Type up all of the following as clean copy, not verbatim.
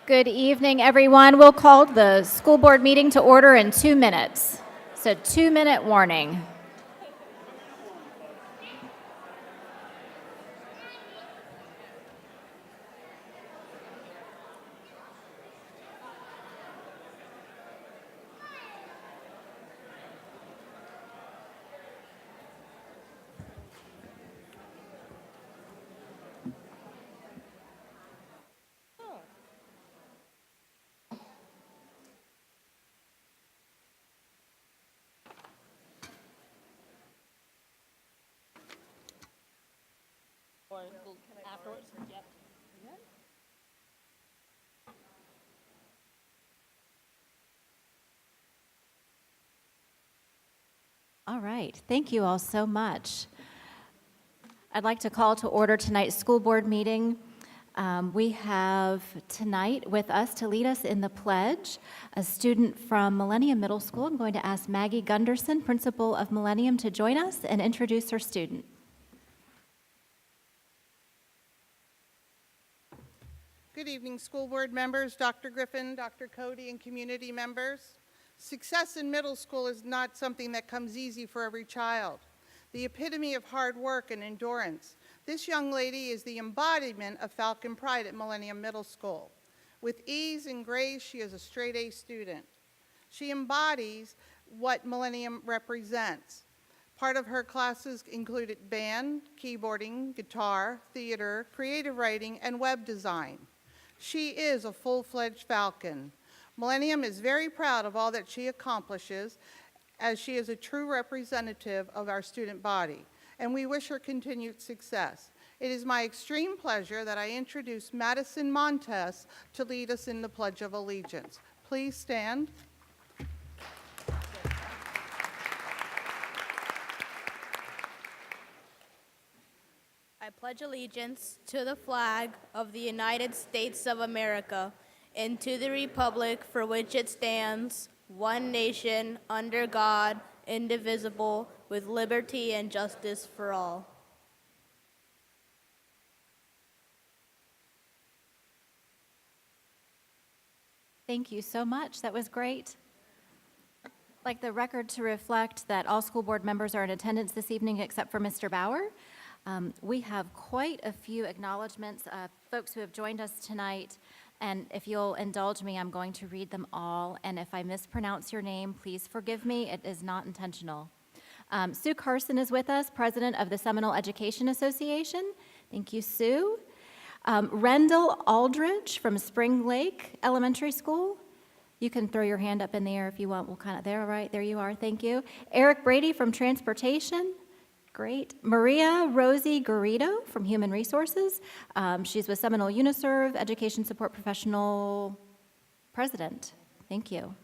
Good evening, everyone. We'll call the school board meeting to order in 2 minutes. So 2-minute warning. All right, thank you all so much. I'd like to call to order tonight's school board meeting. We have tonight with us to lead us in the pledge a student from Millennium Middle School. I'm going to ask Maggie Gunderson, principal of Millennium, to join us and introduce her student. Good evening, school board members, Dr. Griffin, Dr. Cody, and community members. Success in middle school is not something that comes easy for every child. The epitome of hard work and endurance. This young lady is the embodiment of Falcon Pride at Millennium Middle School. With ease and grace, she is a straight A student. She embodies what Millennium represents. Part of her classes included band, keyboarding, guitar, theater, creative writing, and web design. She is a full-fledged Falcon. Millennium is very proud of all that she accomplishes, as she is a true representative of our student body, and we wish her continued success. It is my extreme pleasure that I introduce Madison Montes to lead us in the Pledge of Allegiance. Please stand. I pledge allegiance to the flag of the United States of America and to the republic for which it stands, one nation, under God, indivisible, with liberty and justice for all. Thank you so much. That was great. I'd like the record to reflect that all school board members are in attendance this evening except for Mr. Bauer. We have quite a few acknowledgments, folks who have joined us tonight, and if you'll indulge me, I'm going to read them all, and if I mispronounce your name, please forgive me. It is not intentional. Sue Carson is with us, president of the Seminole Education Association. Thank you, Sue. Rendell Aldridge from Spring Lake Elementary School. You can throw your hand up in the air if you want. We'll kind of, there, right, there you are, thank you. Eric Brady from Transportation. Great. Maria Rosie Garrido from Human Resources. She's with Seminole Uniserve, Education Support Professional President. Thank you.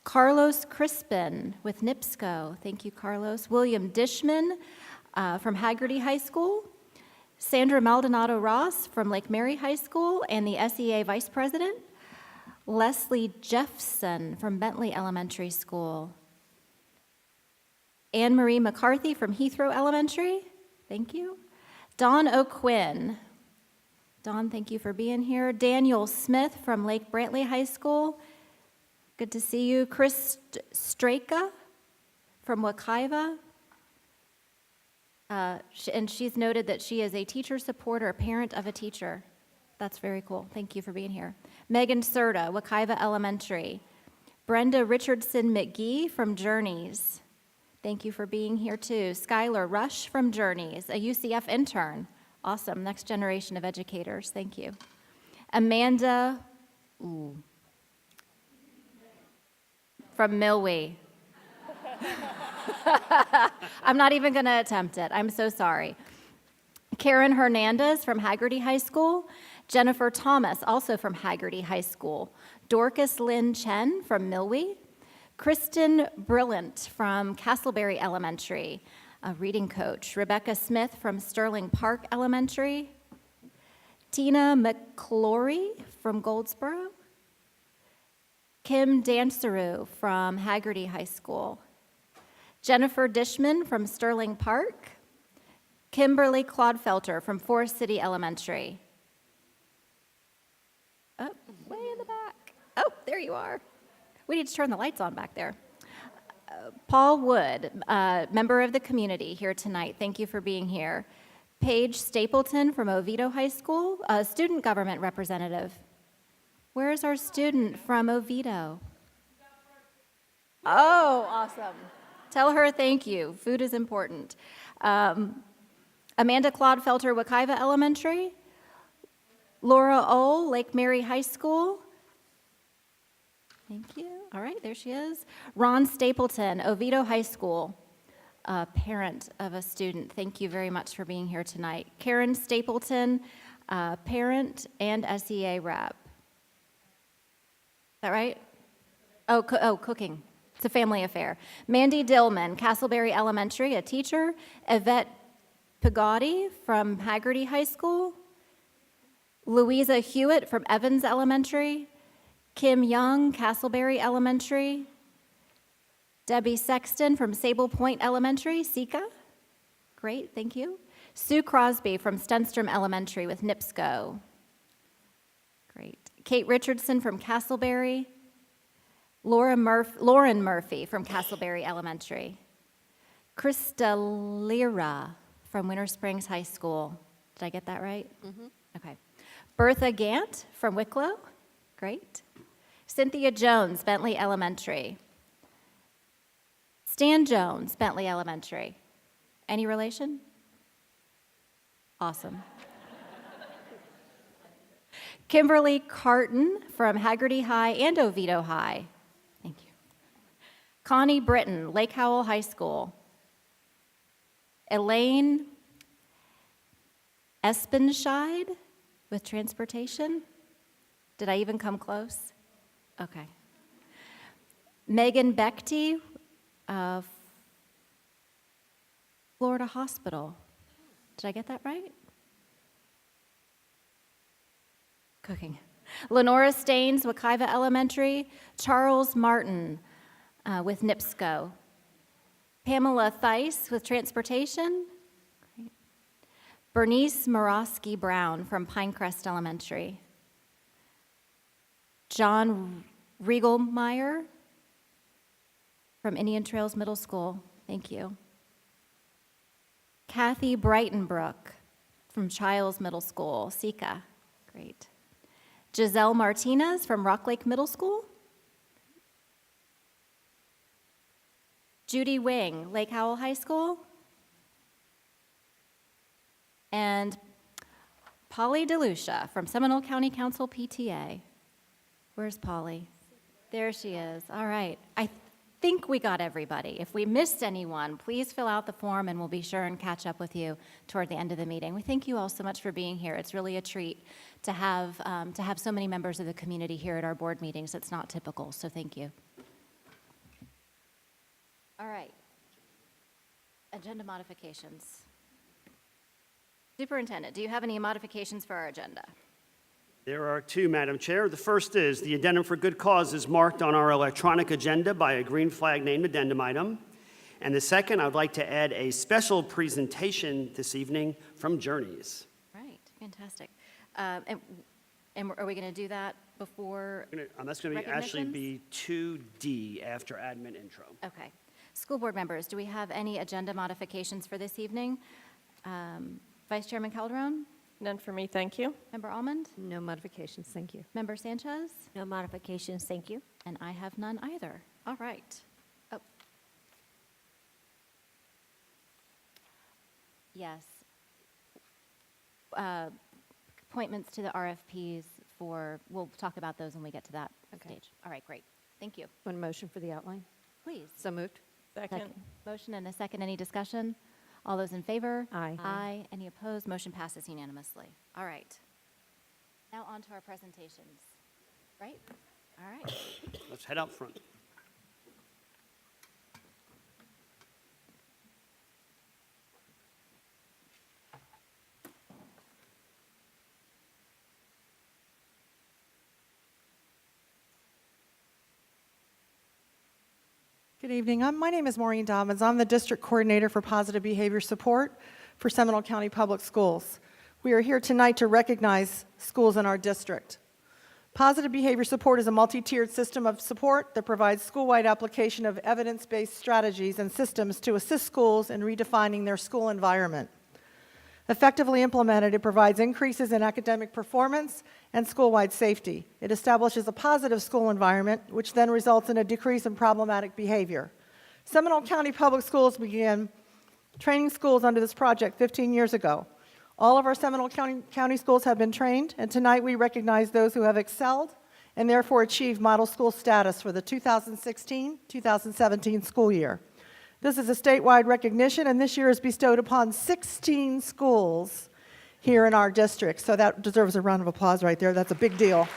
Carlos Crispin with NIPSCO. Thank you, Carlos. William Dishman from Haggerty High School. Sandra Maldonado Ross from Lake Mary High School and the SEA Vice President. Leslie Jeffson from Bentley Elementary School. Anne Marie McCarthy from Heathrow Elementary. Thank you. Dawn O'Quinn. Dawn, thank you for being here. Daniel Smith from Lake Brantley High School. Good to see you. Chris Straka from Wekiva. And she's noted that she is a teacher supporter, a parent of a teacher. That's very cool. Thank you for being here. Megan Serta, Wekiva Elementary. Brenda Richardson McGee from Journeys. Thank you for being here too. Skylar Rush from Journeys, a UCF intern. Awesome, next generation of educators. Thank you. Amanda from Milwee. I'm not even going to attempt it. I'm so sorry. Karen Hernandez from Haggerty High School. Jennifer Thomas, also from Haggerty High School. Dorcas Lynn Chen from Milwee. Kristen Brillant from Castleberry Elementary, a reading coach. Rebecca Smith from Sterling Park Elementary. Tina McClory from Goldsboro. Kim Danceru from Haggerty High School. Jennifer Dishman from Sterling Park. Kimberly Clodfelter from Forest City Elementary. Oh, There you are. We need to turn the lights on back there. Paul Wood, member of the community here tonight. Thank you for being here. Paige Stapleton from Oviedo High School, student government representative. Where is our student from Oviedo? Oh, awesome. Tell her thank you. Food is important. Amanda Clodfelter, Wekiva Elementary. Laura Ohl, Lake Mary High School. Thank you. All right, there she is. Ron Stapleton, Oviedo High School, parent of a student. Thank you very much for being here tonight. Karen Stapleton, parent and SEA rep. Is that right? Oh, cooking. It's a family affair. Mandy Dillman, Castleberry Elementary, a teacher. Yvette Pagodi from Haggerty High School. Louisa Hewitt from Evans Elementary. Kim Young, Castleberry Elementary. Debbie Sexton from Sable Point Elementary, Sika. Great, thank you. Sue Crosby from Stenstrom Elementary with NIPSCO. Great. Kate Richardson from Castleberry. Lauren Murphy from Castleberry Elementary. Krista Lira from Winter Springs High School. Did I get that right? Mm-hmm. Okay. Bertha Gant from Wicklow. Great. Cynthia Jones, Bentley Elementary. Stan Jones, Bentley Elementary. Any relation? Awesome. Kimberly Carton from Haggerty High and Oviedo High. Thank you. Connie Britton, Lake Howell High School. Elaine Espenscheid with transportation. Did I even come close? Okay. Megan Bechte, Florida Hospital. Did I get that right? Cooking. Lenora Staines, Wekiva Elementary. Charles Martin with NIPSCO. Pamela Theis with transportation. Great. Bernice Morosky Brown from Pinecrest Elementary. John Riegelmeyer from Indian Trails Middle School. Thank you. Kathy Breitenbrook from Childs Middle School, Sika. Great. Giselle Martinez from Rock Lake Middle School. Judy Wing, Lake Howell High School. And Polly DeLucia from Seminole County Council PTA. Where's Polly? There she is. All right. I think we got everybody. If we missed anyone, please fill out the form and we'll be sure and catch up with you toward the end of the meeting. We thank you all so much for being here. It's really a treat to have so many members of the community here at our board meetings. It's not typical, so thank you. All right. Agenda modifications. Superintendent, do you have any modifications for our agenda? There are two, Madam Chair. The first is the addendum for good cause is marked on our electronic agenda by a green flag named addendum item. And the second, I would like to add a special presentation this evening from Journeys. Right, fantastic. And are we going to do that before That's going to actually be 2D after admin intro. Okay. School board members, do we have any agenda modifications for this evening? Vice Chairman Calderon? None for me, thank you. Member Almond? No modifications, thank you. Member Sanchez? No modifications, thank you. And I have none either. All right. Oh. Yes. Appointments to the RFPs we'll talk about those when we get to that stage. All right, great. Thank you. One motion for the outline? Please. So moved. Second. Motion and a second. Any discussion? All those in favor? Aye. Aye. Any opposed? Motion passes unanimously. All right. Now on to our presentations. Right? All right. Let's head out front. Good evening. My name is Maureen Dobbins. I'm the District Coordinator for Positive Behavior Support for Seminole County Public Schools. We are here tonight to recognize schools in our district. Positive behavior support is a multi-tiered system of support that provides school-wide application of evidence-based strategies and systems to assist schools in redefining their school environment. Effectively implemented, it provides increases in academic performance and school-wide safety. It establishes a positive school environment, which then results in a decrease in problematic behavior. Seminole County Public Schools began training schools under this project 15 years ago. All of our Seminole County schools have been trained, and tonight we recognize those who have excelled and therefore achieved model school status for the 2016-2017 school year. This is a statewide recognition, and this year is bestowed upon 16 schools here in our district, so that deserves a round of applause right there. That's a big deal.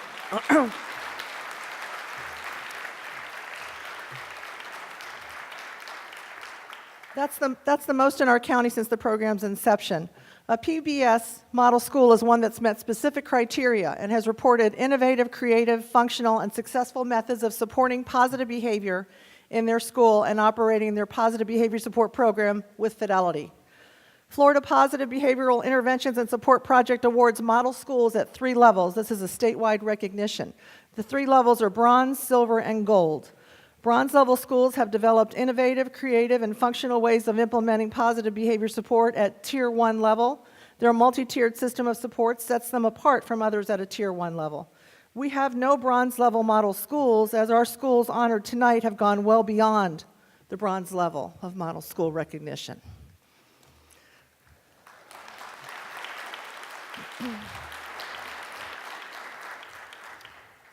That's the most in our county since the program's inception. A PBS model school is one that's met specific criteria and has reported innovative, creative, functional, and successful methods of supporting positive behavior in their school and operating their positive behavior support program with fidelity. Florida Positive Behavioral Interventions and Support Project awards model schools at 3 levels. This is a statewide recognition. The 3 levels are bronze, silver, and gold. Bronze level schools have developed innovative, creative, and functional ways of implementing positive behavior support at Tier 1 level. Their multi-tiered system of support sets them apart from others at a Tier 1 level. We have no bronze level model schools, as our schools honored tonight have gone well beyond the bronze level of model school recognition.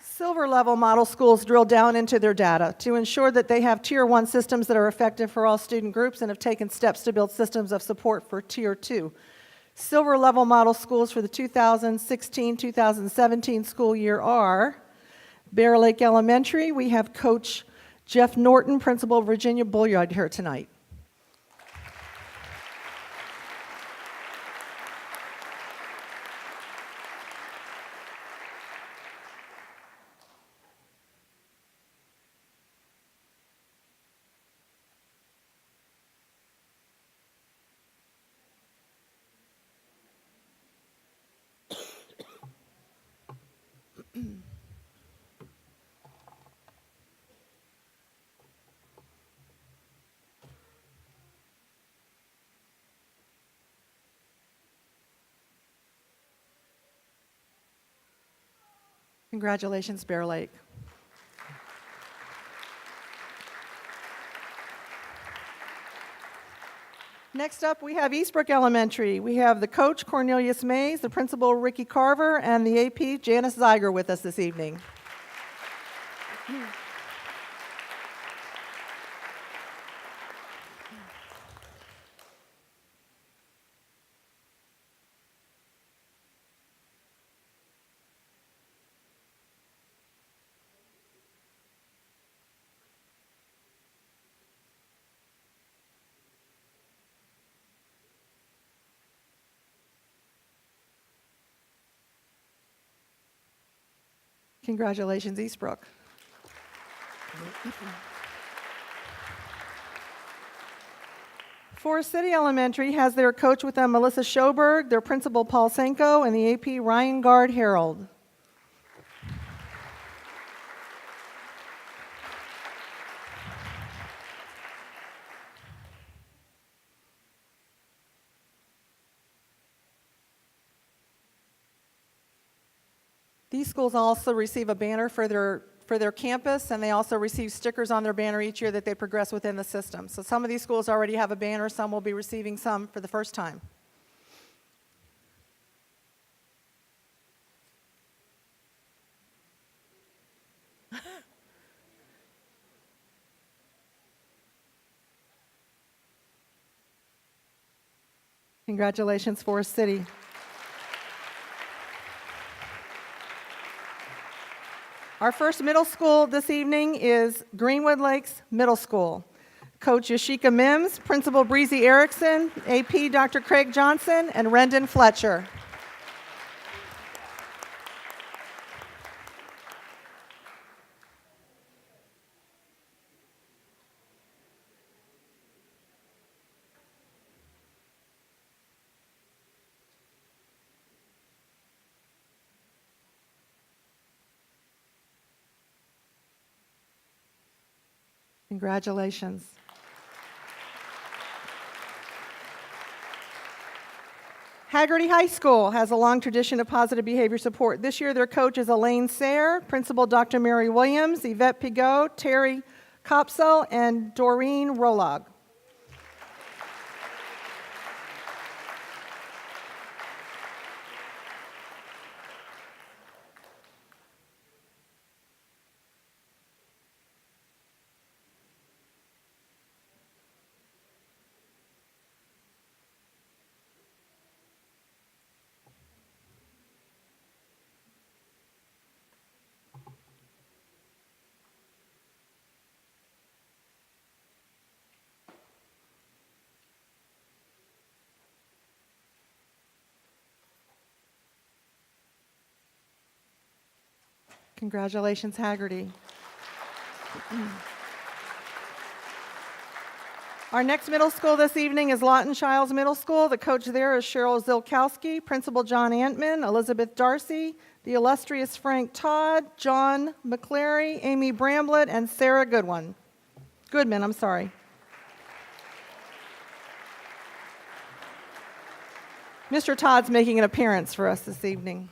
Silver level model schools drill down into their data to ensure that they have Tier 1 systems that are effective for all student groups and have taken steps to build systems of support for Tier 2. Silver level model schools for the 2016-2017 school year are Bear Lake Elementary. We have Coach Jeff Norton, Principal Virginia Bulliard here tonight. Congratulations, Bear Lake. Next up, we have Eastbrook Elementary. We have the coach, Cornelius Mays, the principal, Ricky Carver, and the AP, Janice Zeiger, with us this evening. Congratulations, Eastbrook. Forest City Elementary has their coach with them, Melissa Schoberg, their principal, Paul Senko, and the AP, Ryan Gard Harold. These schools also receive a banner for their campus, and they also receive stickers on their banner each year that they progress within the system. So some of these schools already have a banner, some will be receiving some for the first time. Congratulations, Forest City. Our first middle school this evening is Greenwood Lakes Middle School. Coach Yashika Mims, Principal Breezy Erickson, AP Dr. Craig Johnson, and Rendon Fletcher. Congratulations. Haggerty High School has a long tradition of positive behavior support. This year, their coach is Elaine Sayre, principal Dr. Mary Williams, Yvette Pigot, Terry Kopsel, and Doreen Rolog. Congratulations, Haggerty. Our next middle school this evening is Lawton Childs Middle School. The coach there is Cheryl Zilkowski, Principal John Antman, Elizabeth Darcy, the illustrious Frank Todd, John McClary, Amy Bramblett, and Sarah Goodman. I'm sorry. Mr. Todd's making an appearance for us this evening.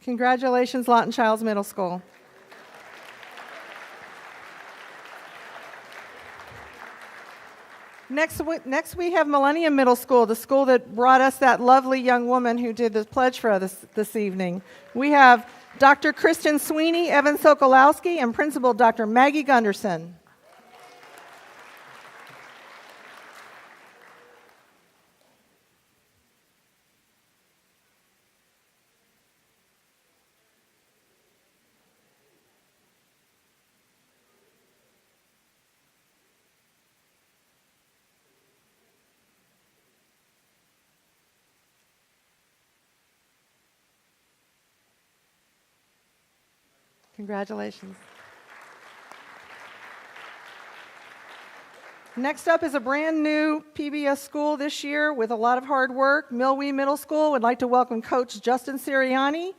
Congratulations, Lawton Childs Middle School. Next we have Millennium Middle School, the school that brought us that lovely young woman who did the pledge for us this evening. We have Dr. Kristen Sweeney, Evan Sokolowski, and Principal Dr. Maggie Gunderson. Congratulations. Next up is a brand new PBS school this year with a lot of hard work. Millwee Middle School would like to welcome Coach Justin Sirianni,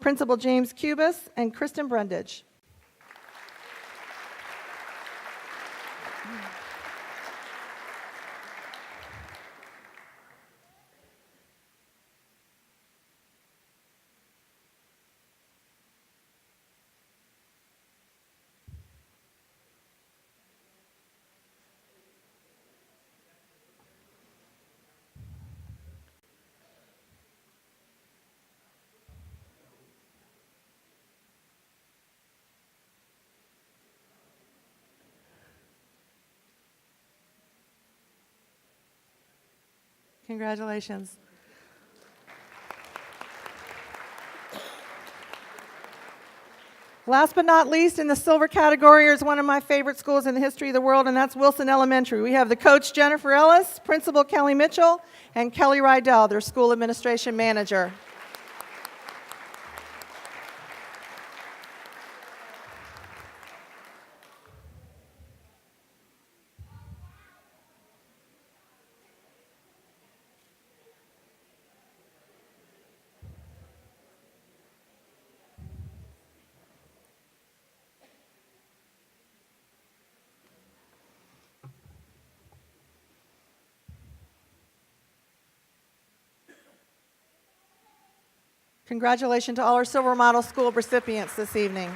Principal James Cubis, and Kristen Brundage. Congratulations. Last but not least, in the silver category is one of my favorite schools in the history of the world, and that's Wilson Elementary. We have the coach, Jennifer Ellis, Principal Kelly Mitchell, and Kelly Rydell, their school administration manager. Congratulations to all our Silver Model School recipients this evening.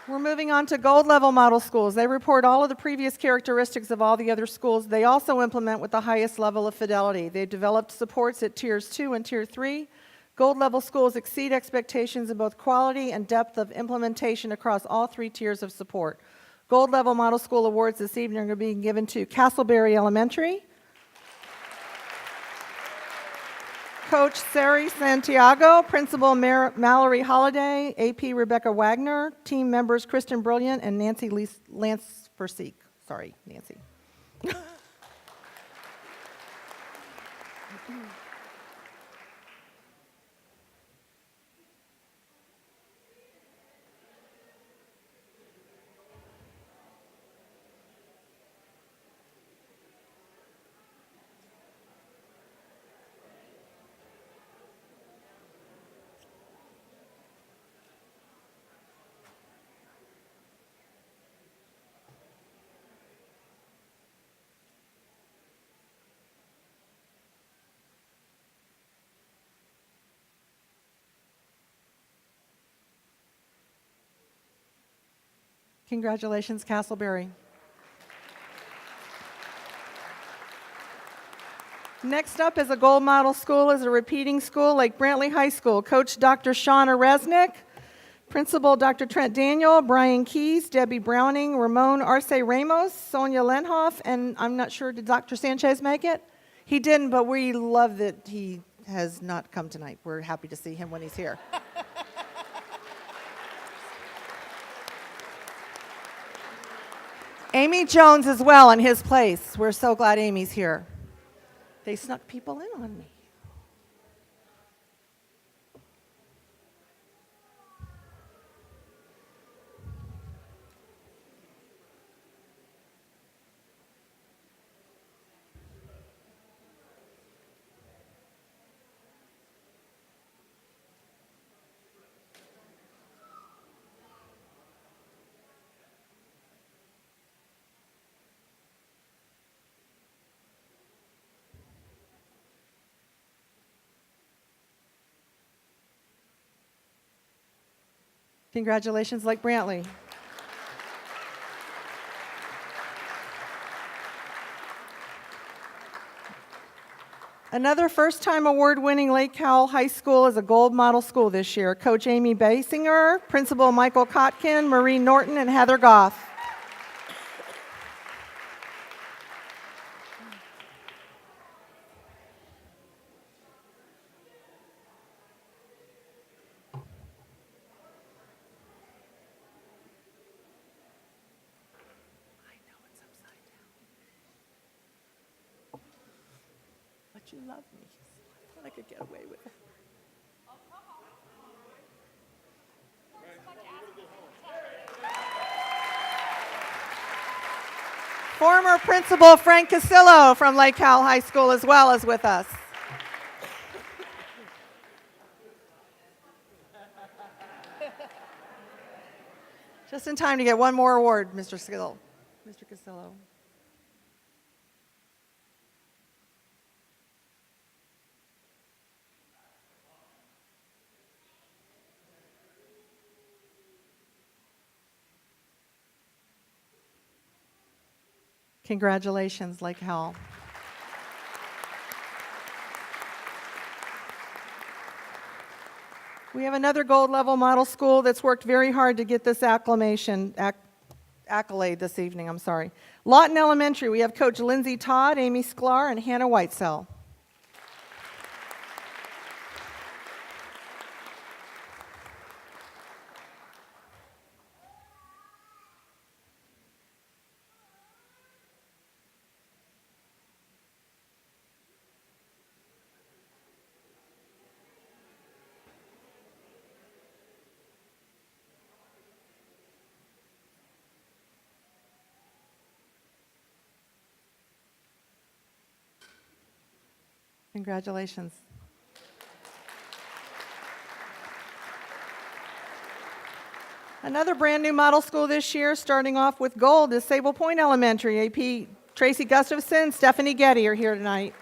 We're moving on to gold level model schools. They report all of the previous characteristics of all the other schools. They also implement with the highest level of fidelity. They've developed supports at tiers 2 and tier 3. Gold level schools exceed expectations in both quality and depth of implementation across all 3 tiers of support. Gold level model school awards this evening are being given to Castleberry Elementary, Coach Sari Santiago, Principal Mallory Holliday, AP Rebecca Wagner, team members Kristen Brilliant and Nancy Lance Verseek. Sorry, Nancy. Congratulations, Castleberry. Next up is a gold model school, is a repeating school, Lake Brantley High School. Coach Dr. Shauna Resnick, Principal Dr. Trent Daniel, Brian Keys, Debbie Browning, Ramon Arce Ramos, Sonia Lenhoff, and I'm not sure, did Dr. Sanchez make it? He didn't, but we love that he has not come tonight. We're happy to see him when he's here. Amy Jones as well in his place. We're so glad Amy's here. They snuck people in on me. Congratulations, Lake Brantley. Another first-time award-winning Lake Howell High School is a gold model school this year. Coach Amy Basinger, Principal Michael Kotkin, Marie Norton, and Heather Goff. But you love me. I thought I could get away with it. Former Principal Frank Casillo from Lake Howell High School as well is with us. Just in time to get one more award, Mr. Casillo. Mr. Casillo. Congratulations, Lake Howell. We have another gold level model school that's worked very hard to get this accolade this evening, Lawton Elementary, we have Coach Lindsay Todd, Amy Sklar, and Hannah Whitesell. Congratulations. Another brand new model school this year, starting off with gold, is Sable Point Elementary. AP Tracy Gustafson, Stephanie Getty are here tonight.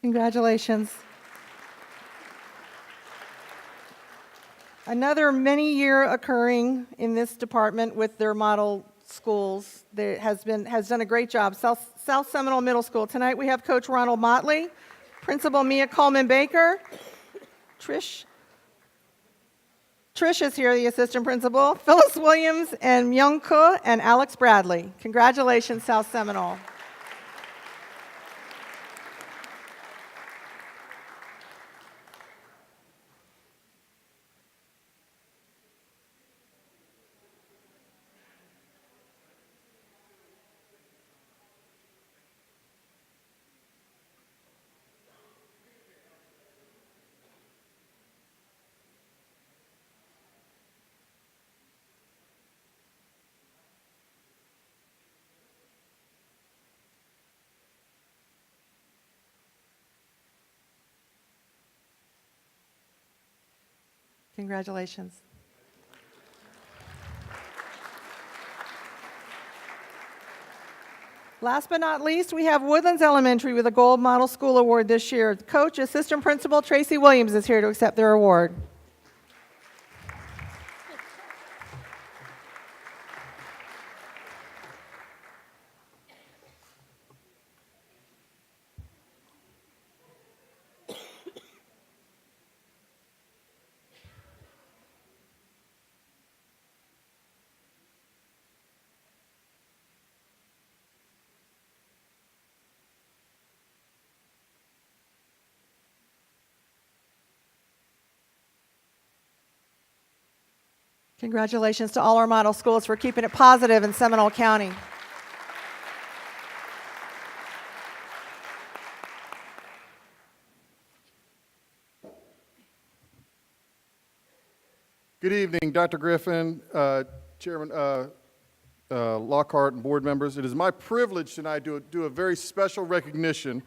Congratulations. Another many-year occurring in this department with their model schools that has done a great job. South Seminole Middle School. Tonight we have Coach Ronald Motley, Principal Mia Coleman-Baker, Trish is here, the assistant principal, Phyllis Williams, and Myung Ko, and Alex Bradley. Congratulations, South Seminole. Congratulations. Last but not least, we have Woodlands Elementary with a Gold Model School Award this year. Coach, Assistant Principal Tracy Williams is here to accept their award. Congratulations to all our model schools for keeping it positive in Seminole County. Good evening, Dr. Griffin, Chairman Lockhart, and board members. It is my privilege tonight to do a very special recognition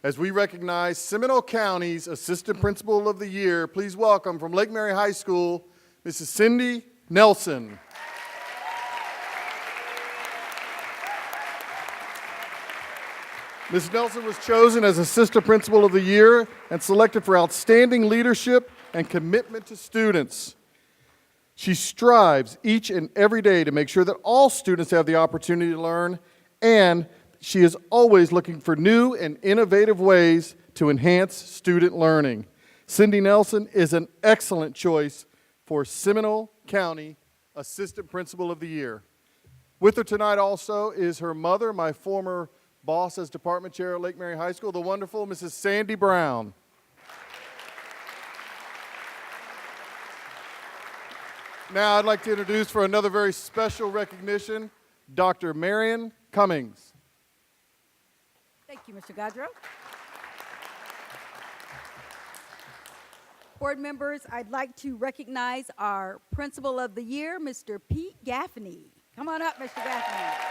as we recognize Seminole County's Assistant Principal of the Year. Please welcome from Lake Mary High School, Mrs. Cindy Nelson. Ms. Nelson was chosen as Assistant Principal of the Year and selected for outstanding leadership and commitment to students. She strives each and every day to make sure that all students have the opportunity to learn, and she is always looking for new and innovative ways to enhance student learning. Cindy Nelson is an excellent choice for Seminole County Assistant Principal of the Year. With her tonight also is her mother, my former boss as department chair at Lake Mary High School, the wonderful Mrs. Sandy Brown. Now I'd like to introduce for another very special recognition, Dr. Marion Cummings. Thank you, Mr. Gaudreau. Board members, I'd like to recognize our Principal of the Year, Mr. Pete Gaffney. Come on up, Mr. Gaffney.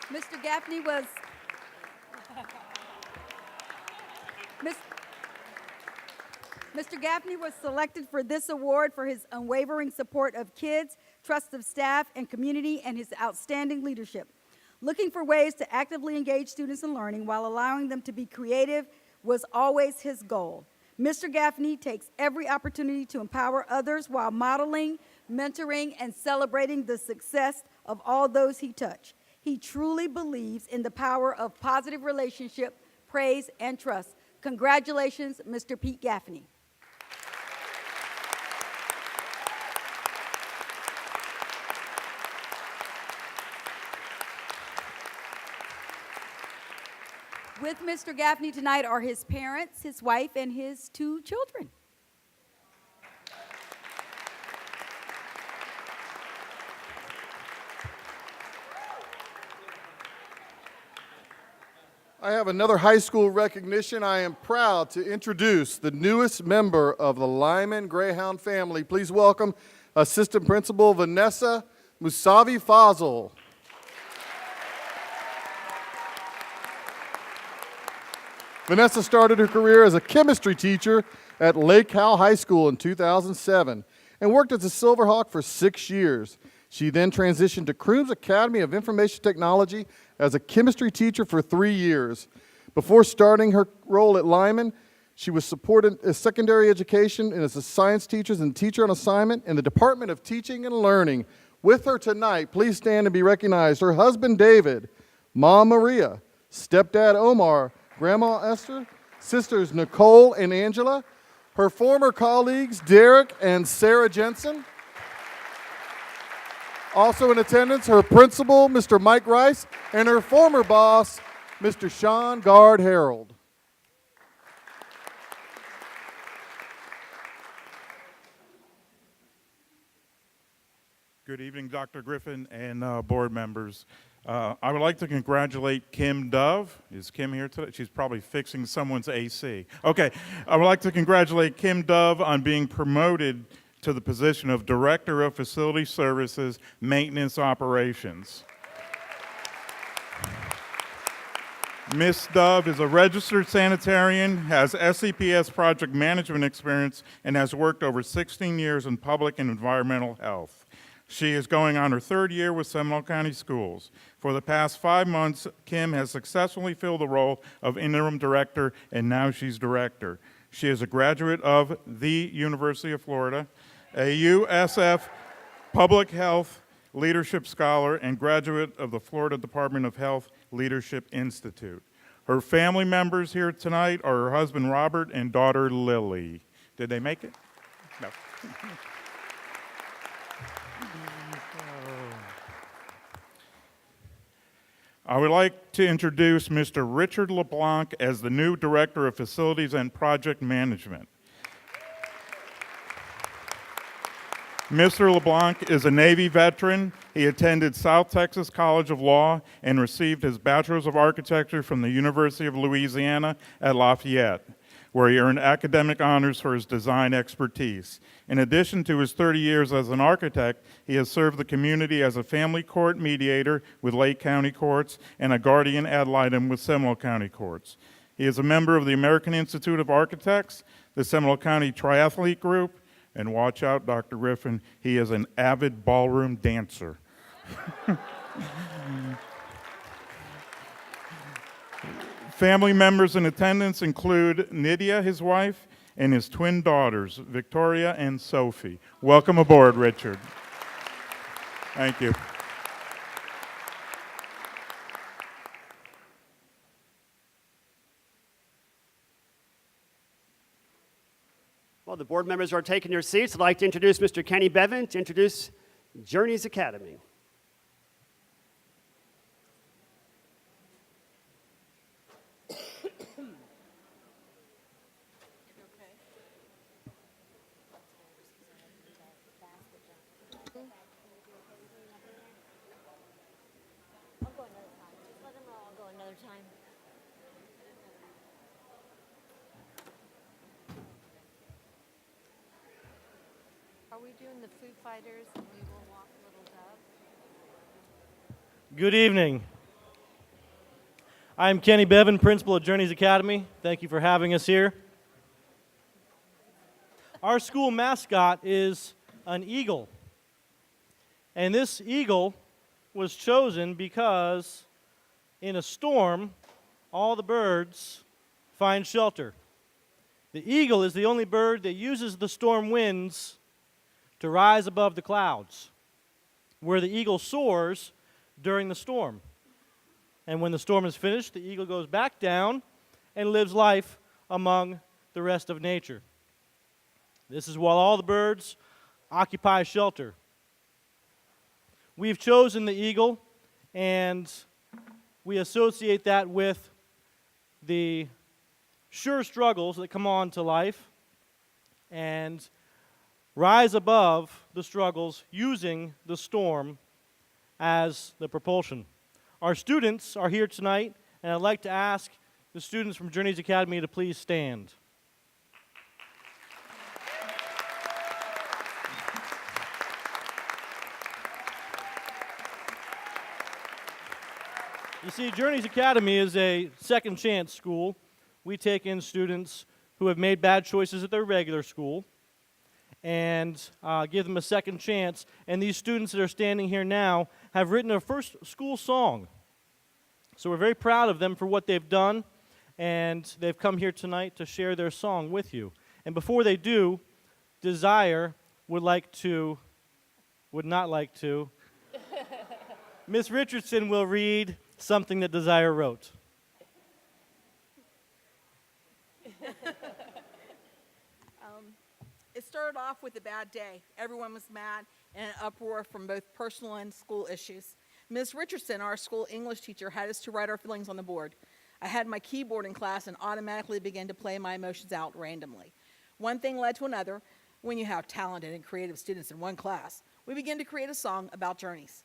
Mr. Gaffney was Mr. Gaffney was selected for this award for his unwavering support of kids, trust of staff and community, and his outstanding leadership. Looking for ways to actively engage students in learning while allowing them to be creative was always his goal. Mr. Gaffney takes every opportunity to empower others while modeling, mentoring, and celebrating the success of all those he touched. He truly believes in the power of positive relationship, praise, and trust. Congratulations, Mr. Pete Gaffney. With Mr. Gaffney tonight are his parents, his wife, and his 2 children. I have another high school recognition. I am proud to introduce the newest member of the Lyman Greyhound family. Please welcome Assistant Principal Vanessa Musavi Fazil. Vanessa started her career as a chemistry teacher at Lake Howell High School in 2007 and worked as a Silverhawk for 6 years. She then transitioned to Crooms Academy of Information Technology as a chemistry teacher for 3 years. Before starting her role at Lyman, she was supported as secondary education and as a science teacher and teacher on assignment in the Department of Teaching and Learning. With her tonight, please stand and be recognized, her husband David, Mom Maria, stepdad Omar, Grandma Esther, sisters Nicole and Angela, her former colleagues Derek and Sarah Jensen. Also in attendance, her principal, Mr. Mike Rice, and her former boss, Mr. Sean Gard Harold. Good evening, Dr. Griffin and board members. I would like to congratulate Kim Dove. Is Kim here today? She's probably fixing someone's AC. Okay, I would like to congratulate Kim Dove on being promoted to the position of Director of Facility Services Maintenance Operations. Ms. Dove is a registered sanitarian, has SCPS project management experience, and has worked over 16 years in public and environmental health. She is going on her 3rd year with Seminole County Schools. For the past 5 months, Kim has successfully filled the role of interim director, and now she's director. She is a graduate of the University of Florida, a USF Public Health Leadership Scholar, and graduate of the Florida Department of Health Leadership Institute. Her family members here tonight are her husband Robert and daughter Lily. Did they make it? No. I would like to introduce Mr. Richard LeBlanc as the new Director of Facilities and Project Management. Mr. LeBlanc is a Navy veteran. He attended South Texas College of Law and received his Bachelor's of Architecture from the University of Louisiana at Lafayette, where he earned academic honors for his design expertise. In addition to his 30 years as an architect, he has served the community as a family court mediator with Lake County Courts and a guardian ad litem with Seminole County Courts. He is a member of the American Institute of Architects, the Seminole County Triathlete Group, and watch out, Dr. Griffin, he is an avid ballroom dancer. Family members in attendance include Nydia, his wife, and his twin daughters, Victoria and Sophie. Welcome aboard, Richard. Thank you. While the board members are taking their seats, I'd like to introduce Mr. Kenny Bevan to introduce Journeys Academy. Are we doing the food fighters and we will walk Little Dove? Good evening. I'm Kenny Bevan, principal at Journeys Academy. Thank you for having us here. Our school mascot is an eagle. And this eagle was chosen because in a storm, all the birds find shelter. The eagle is the only bird that uses the storm winds to rise above the clouds, where the eagle soars during the storm. And when the storm is finished, the eagle goes back down and lives life among the rest of nature. This is while all the birds occupy shelter. We've chosen the eagle, and we associate that with the sure struggles that come on to life and rise above the struggles using the storm as the propulsion. Our students are here tonight, and I'd like to ask the students from Journeys Academy to please stand. You see, Journeys Academy is a second chance school we take in students who have made bad choices at their regular school and give them a second chance. And these students that are standing here now have written their first school song. So we're very proud of them for what they've done, and they've come here tonight to share their song with you. And before they do, Desire would not like to. Miss Richardson will read something that Desire wrote. It started off with a bad day. Everyone was mad and an uproar from both personal and school issues. Ms. Richardson, our school English teacher, had us to write our feelings on the board. I had my keyboard in class and automatically began to play my emotions out randomly. One thing led to another. When you have talented and creative students in one class, we began to create a song about journeys.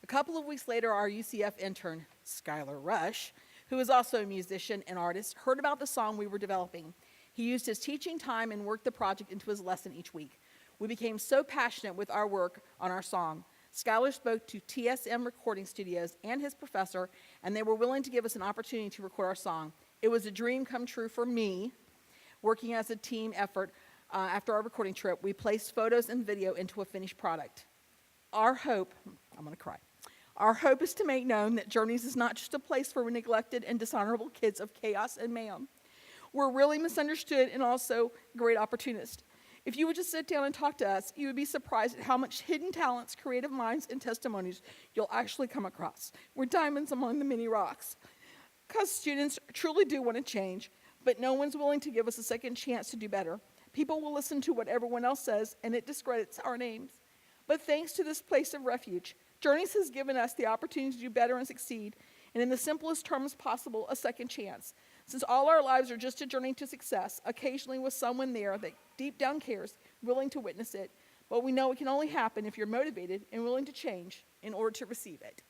A couple of weeks later, our UCF intern, Skylar Rush, who is also a musician and artist, heard about the song we were developing. He used his teaching time and worked the project into his lesson each week. We became so passionate with our work on our song. Skylar spoke to TSM Recording Studios and his professor, and they were willing to give us an opportunity to record our song. It was a dream come true for me. Working as a team effort after our recording trip, we placed photos and video into a finished product. Our hope is to make known that Journeys is not just a place for neglected and dishonorable kids of chaos and mayhem. We're really misunderstood and also great opportunists. If you would just sit down and talk to us, you would be surprised at how much hidden talents, creative minds, and testimonies you'll actually come across. We're diamonds among the many rocks. Because students truly do want to change, but no one's willing to give us a second chance to do better. People will listen to what everyone else says, and it discredits our names. But thanks to this place of refuge, Journeys has given us the opportunity to do better and succeed, and in the simplest terms possible, a second chance. Since all our lives are just a journey to success, occasionally with someone there that deep down cares, willing to witness it, but we know it can only happen if you're motivated and willing to change in order to receive it.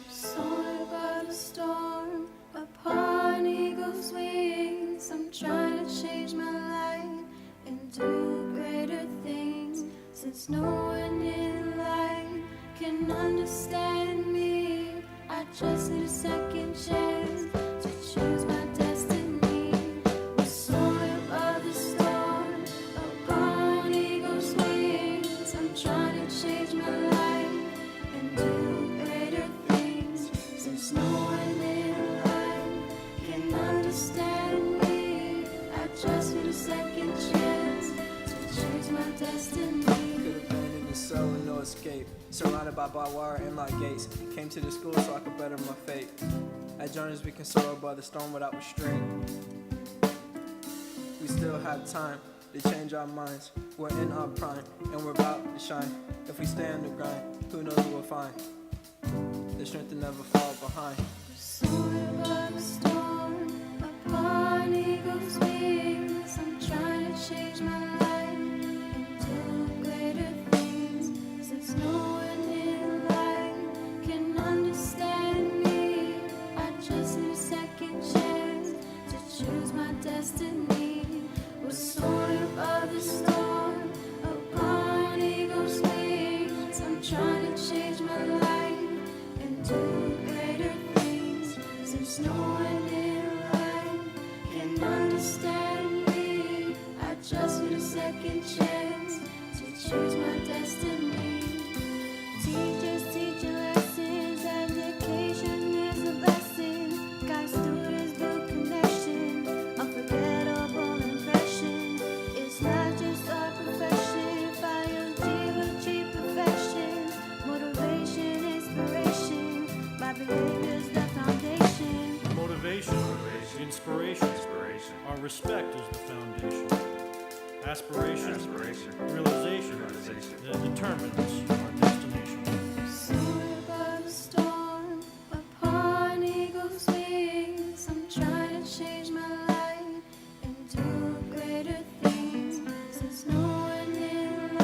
Soared by the storm, upon eagle's wings, I'm trying to change my life and do greater things. Since no one in life can understand me, I just need a second chance to choose my destiny. We're soaring above the storm, upon eagle's wings, I'm trying to change my life and do greater things. Since no one in life can understand me, I just need a second chance to choose my destiny. Could've been in the cell with no escape, surrounded by barbed wire and my gates. Came to the school so I could better my fate. At Journeys we can soar above the storm without restraint. We still have time to change our minds. We're in our prime and we're about to shine. If we stay on the grind, who knows what we'll find. The strength to never fall behind. Soaring above the storm, upon eagle's wings, I'm trying to change my life and do greater things. Since no one in life can understand me, I just need a second chance to choose my destiny. We're soaring above the storm, upon eagle's wings, I'm trying to change my life and do greater things. Since no one in life can understand me, I just need a second chance to choose my destiny. Teachers teach you lessons, education is a blessing. Guide students build connection, unforgettable impression. It's not just our profession, biology, perfection, motivation, inspiration. My behavior's the foundation. Motivation, inspiration, our respect is the foundation. Aspiration, realization, that determines our destination. Soaring above the storm, upon eagle's wings, I'm trying to change my life and do greater things. Since no one in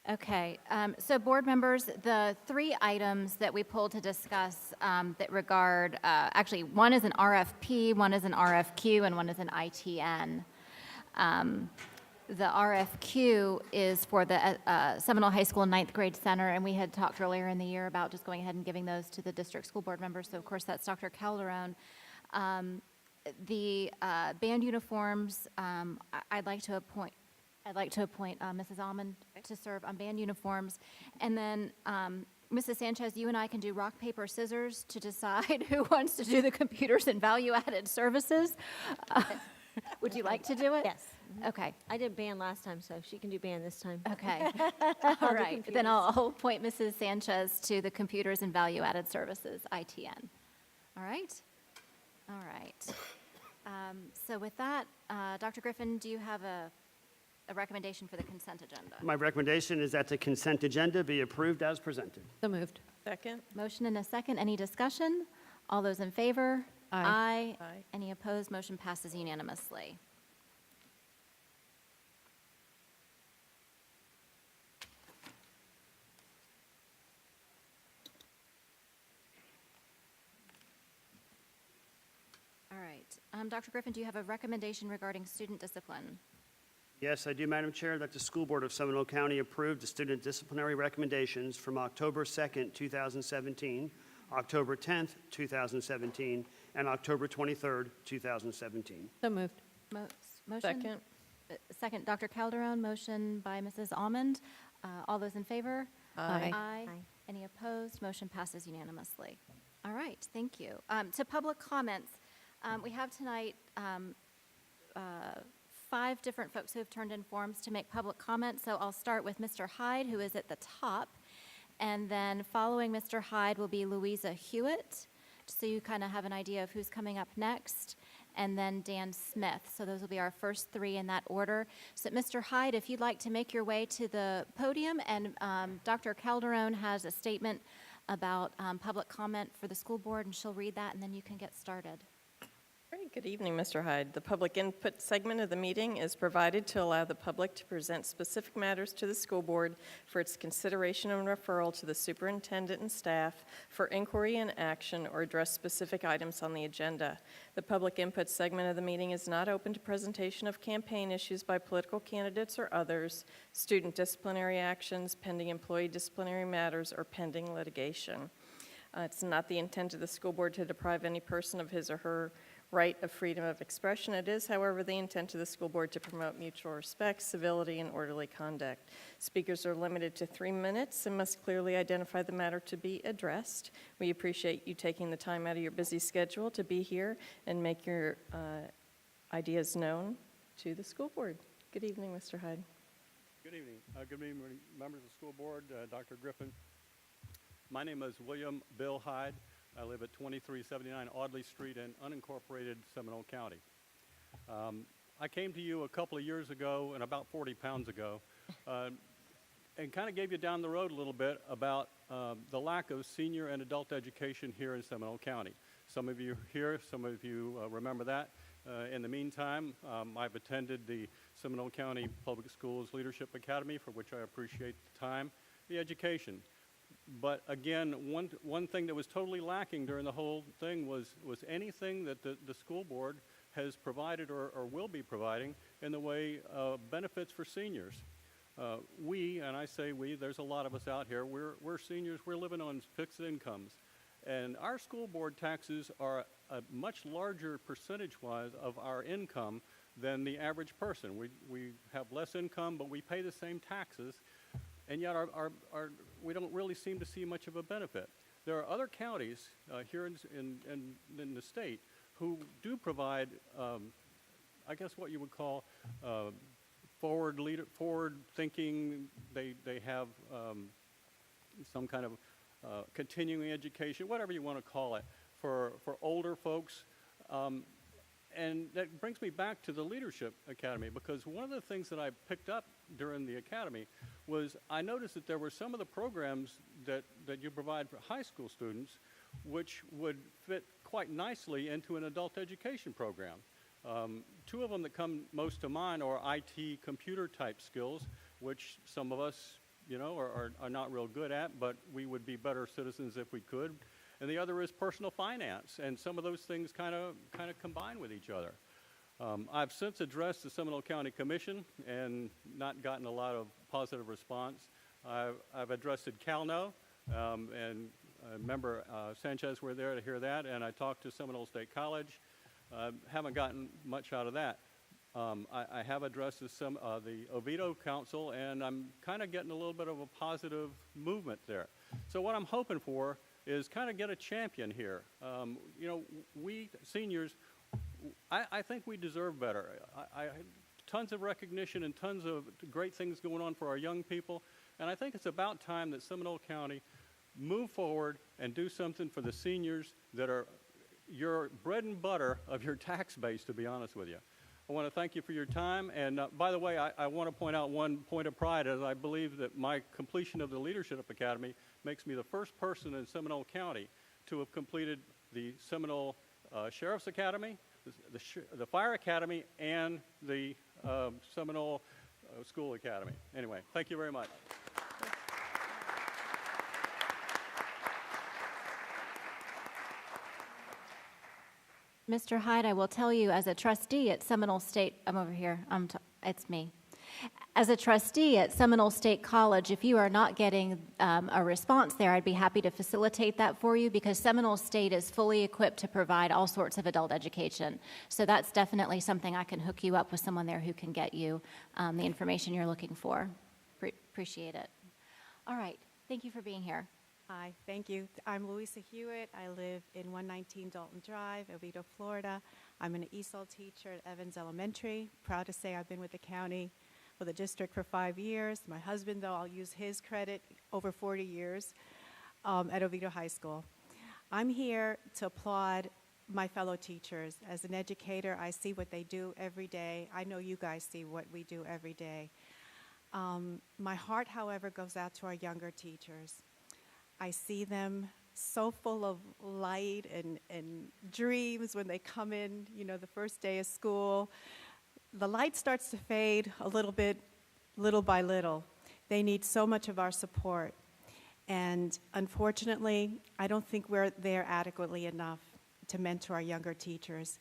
Okay, so board members, the 3 items that we pulled to discuss that regard, actually, one is an RFP, one is an RFQ, and one is an ITN. The RFQ is for the Seminole High School 9th grade center, and we had talked earlier in the year about just going ahead and giving those to the district school board members, so of course that's Dr. Calderon. The band uniforms, I'd like to appoint Mrs. Almond to serve on band uniforms. And then, Mrs. Sanchez, you and I can do rock, paper, scissors to decide who wants to do the computers and value-added services. Would you like to do it? Yes. Okay, I did band last time, so she can do band this time. okay. All right, then I'll appoint Mrs. Sanchez to the computers and value-added services, ITN. All right? All right. So with that, Dr. Griffin, do you have a recommendation for the consent agenda? My recommendation is that the consent agenda be approved as presented. So moved. Second. Motion and a second. Any discussion? All those in favor? Aye. Aye. Any opposed? Motion passes unanimously. All right. Dr. Griffin, do you have a recommendation regarding student discipline? Yes, I do, Madam Chair, that the School Board of Seminole County approve the student disciplinary recommendations from October 2nd, 2017, October 10th, 2017, and October 23rd, 2017. So moved. Motion? Second. Second, Dr. Calderon, motion by Mrs. Almond. All those in favor? Aye. Aye. Any opposed? Motion passes unanimously. All right, thank you. To public comments, we have tonight 5 different folks who have turned in forms to make public comment. So I'll start with Mr. Hyde, who is at the top. And then following Mr. Hyde will be Louisa Hewitt, so you kind of have an idea of who's coming up next. And then Dan Smith. So those will be our first 3 in that order. So Mr. Hyde, if you'd like to make your way to the podium, and Dr. Calderon has a statement about public comment for the school board, and she'll read that, and then you can get started. Great. Good evening, Mr. Hyde. The public input segment of the meeting is provided to allow the public to present specific matters to the school board for its consideration and referral to the superintendent and staff for inquiry and action or address specific items on the agenda. The public input segment of the meeting is not open to presentation of campaign issues by political candidates or others, student disciplinary actions, pending employee disciplinary matters, or pending litigation. It's not the intent of the school board to deprive any person of his or her right of freedom of expression. It is, however, the intent of the school board to promote mutual respect, civility, and orderly conduct. Speakers are limited to 3 minutes and must clearly identify the matter to be addressed. We appreciate you taking the time out of your busy schedule to be here and make your ideas known to the school board. Good evening, Mr. Hyde. Good evening. Good evening, members of the school board, Dr. Griffin. My name is William Bill Hyde. I live at 2379 Audley Street in unincorporated Seminole County. I came to you a couple of years ago, and about 40 pounds ago, and kind of gave you down the road a little bit about the lack of senior and adult education here in Seminole County. Some of you here, some of you remember that. In the meantime, I've attended the Seminole County Public Schools Leadership Academy, for which I appreciate the time, the education. But again, one thing that was totally lacking during the whole thing was anything that the school board has provided or will be providing in the way of benefits for seniors. We, and I say we, there's a lot of us out here, we're seniors, we're living on fixed incomes. And our school board taxes are a much larger percentage-wise of our income than the average person. We have less income, but we pay the same taxes. And yet we don't really seem to see much of a benefit. There are other counties here in the state who do provide, I guess what you would call forward thinking. They have some kind of continuing education, whatever you want to call it, for older folks. And that brings me back to the Leadership Academy, because one of the things that I picked up during the academy was I noticed that there were some of the programs that you provide for high school students which would fit quite nicely into an adult education program. 2 of them that come most to mind are IT computer type skills, which some of us you know, are not real good at, but we would be better citizens if we could. And the other is personal finance, and some of those things kind of combine with each other. I've since addressed the Seminole County Commission and not gotten a lot of positive response. I've addressed CalNO, and Member Sanchez were there to hear that, and I talked to Seminole State College. Haven't gotten much out of that. I have addressed the Oviedo Council, and I'm kind of getting a little bit of a positive movement there. So what I'm hoping for is kind of get a champion here. You know, we seniors, I think we deserve better. Tons of recognition and tons of great things going on for our young people, and I think it's about time that Seminole County move forward and do something for the seniors that are your bread and butter of your tax base, to be honest with you. I want to thank you for your time, and by the way, I want to point out one point of pride, as I believe that my completion of the Leadership Academy makes me the first person in Seminole County to have completed the Seminole Sheriff's Academy, the Fire Academy, and the Seminole School Academy. Anyway, thank you very much. Mr. Hyde, I will tell you, as a trustee at Seminole State, I'm over here, it's me. As a trustee at Seminole State College, if you are not getting a response there, I'd be happy to facilitate that for you, because Seminole State is fully equipped to provide all sorts of adult education. So that's definitely something I can hook you up with someone there who can get you the information you're looking for. Appreciate it. All right, thank you for being here. Hi, thank you. I'm Louisa Hewitt. I live in 119 Dalton Drive, Oviedo, Florida. I'm an ESOL teacher at Evans Elementary. Proud to say I've been with the county, with the district for 5 years. My husband, though, I'll use his credit, over 40 years at Oviedo High School. I'm here to applaud my fellow teachers. As an educator, I see what they do every day. I know you guys see what we do every day. My heart, however, goes out to our younger teachers. I see them so full of light and dreams when they come in, you know, the first day of school. The light starts to fade a little bit, little by little. They need so much of our support. And unfortunately, I don't think we're there adequately enough to mentor our younger teachers.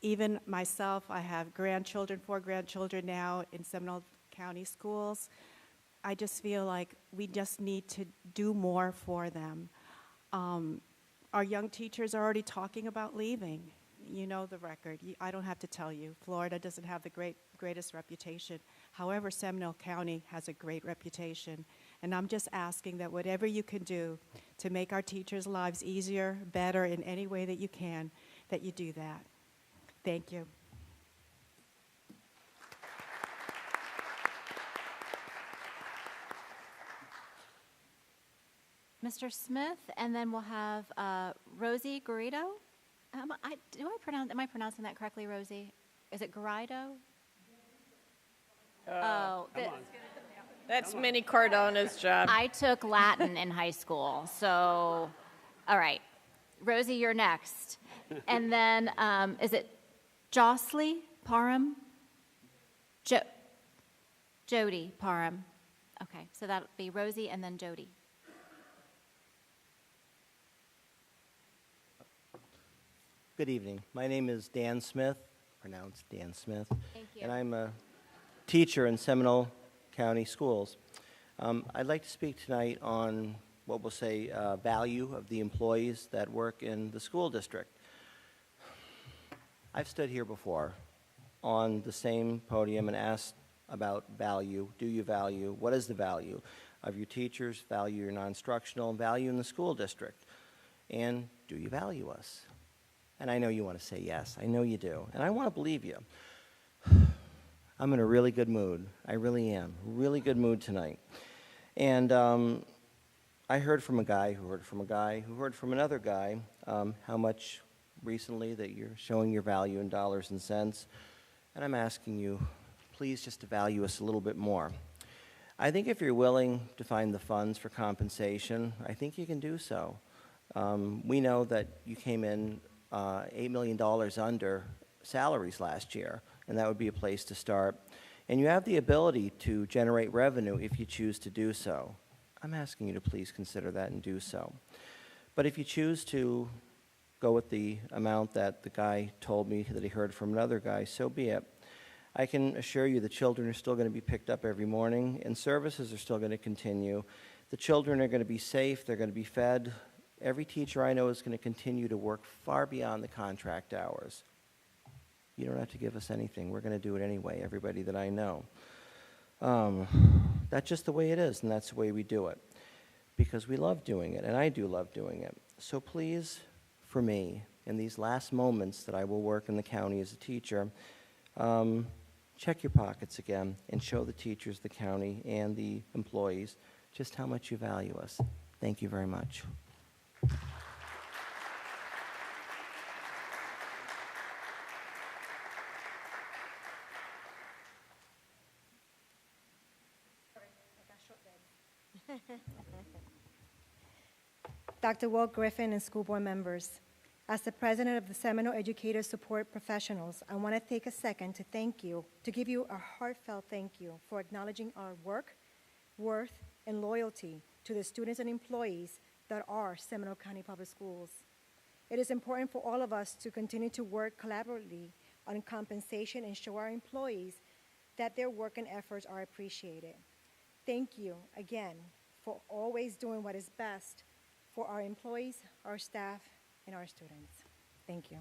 Even myself, I have grandchildren, 4 grandchildren now in Seminole County schools. I just feel like we just need to do more for them. Our young teachers are already talking about leaving. You know the record. I don't have to tell you. Florida doesn't have the greatest reputation. However, Seminole County has a great reputation. And I'm just asking that whatever you can do to make our teachers' lives easier, better, in any way that you can, that you do that. Thank you. Mr. Smith, and then we'll have Rosie Garrido. Am I pronouncing that correctly, Rosie? Is it Garrido? That's Minnie Cardona's job. I took Latin in high school, so, all right. Rosie, you're next. And then, is it Jocelyn Parham? Jody Parham. Okay, so that'll be Rosie and then Jody. Good evening. My name is Dan Smith, pronounced Dan Smith. Thank you. And I'm a teacher in Seminole County Schools. I'd like to speak tonight on what we'll say value of the employees that work in the school district. I've stood here before on the same podium and asked about value. Do you value? What is the value of your teachers? Value your non-instructional, value in the school district. And do you value us? And I know you want to say yes. I know you do. And I want to believe you. I'm in a really good mood. I really am. Really good mood tonight. And I heard from a guy who heard from a guy who heard from another guy how much recently that you're showing your value in dollars and cents. And I'm asking you, please, just to value us a little bit more. I think if you're willing to find the funds for compensation, I think you can do so. We know that you came in $8 million under salaries last year, and that would be a place to start. And you have the ability to generate revenue if you choose to do so. I'm asking you to please consider that and do so. But if you choose to go with the amount that the guy told me that he heard from another guy, so be it. I can assure you the children are still going to be picked up every morning, and services are still going to continue. The children are going to be safe, they're going to be fed. Every teacher I know is going to continue to work far beyond the contract hours. You don't have to give us anything. We're going to do it anyway, everybody that I know. That's just the way it is, and that's the way we do it. Because we love doing it, and I do love doing it. So please, for me, in these last moments that I will work in the county as a teacher, check your pockets again and show the teachers, the county, and the employees just how much you value us. Thank you very much. Dr. Walt Griffin and school board members, as the president of the Seminole Educator Support Professionals, I want to take a second to thank you, to give you a heartfelt thank you for acknowledging our work, worth, and loyalty to the students and employees that are Seminole County Public Schools. It is important for all of us to continue to work collaboratively on compensation and show our employees that their work and efforts are appreciated. Thank you again for always doing what is best for our employees, our staff, and our students. Thank you.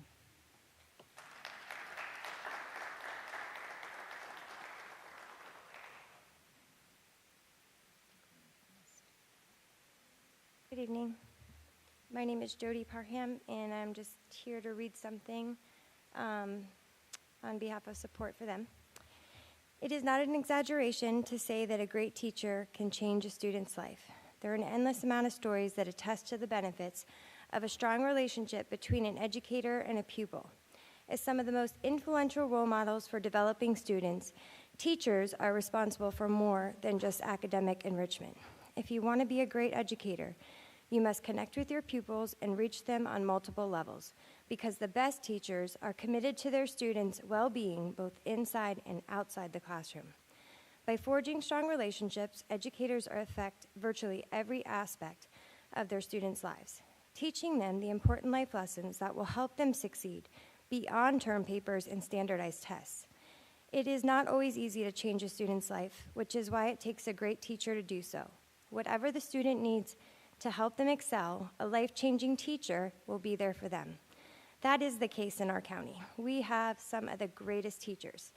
Good evening. My name is Jody Parham, and I'm just here to read something on behalf of support for them. It is not an exaggeration to say that a great teacher can change a student's life. There are an endless amount of stories that attest to the benefits of a strong relationship between an educator and a pupil. As some of the most influential role models for developing students, teachers are responsible for more than just academic enrichment. If you want to be a great educator, you must connect with your pupils and reach them on multiple levels, because the best teachers are committed to their students' well-being both inside and outside the classroom. By forging strong relationships, educators affect virtually every aspect of their students' lives, teaching them the important life lessons that will help them succeed beyond term papers and standardized tests. It is not always easy to change a student's life, which is why it takes a great teacher to do so. Whatever the student needs to help them excel, a life-changing teacher will be there for them. That is the case in our county. We have some of the greatest teachers,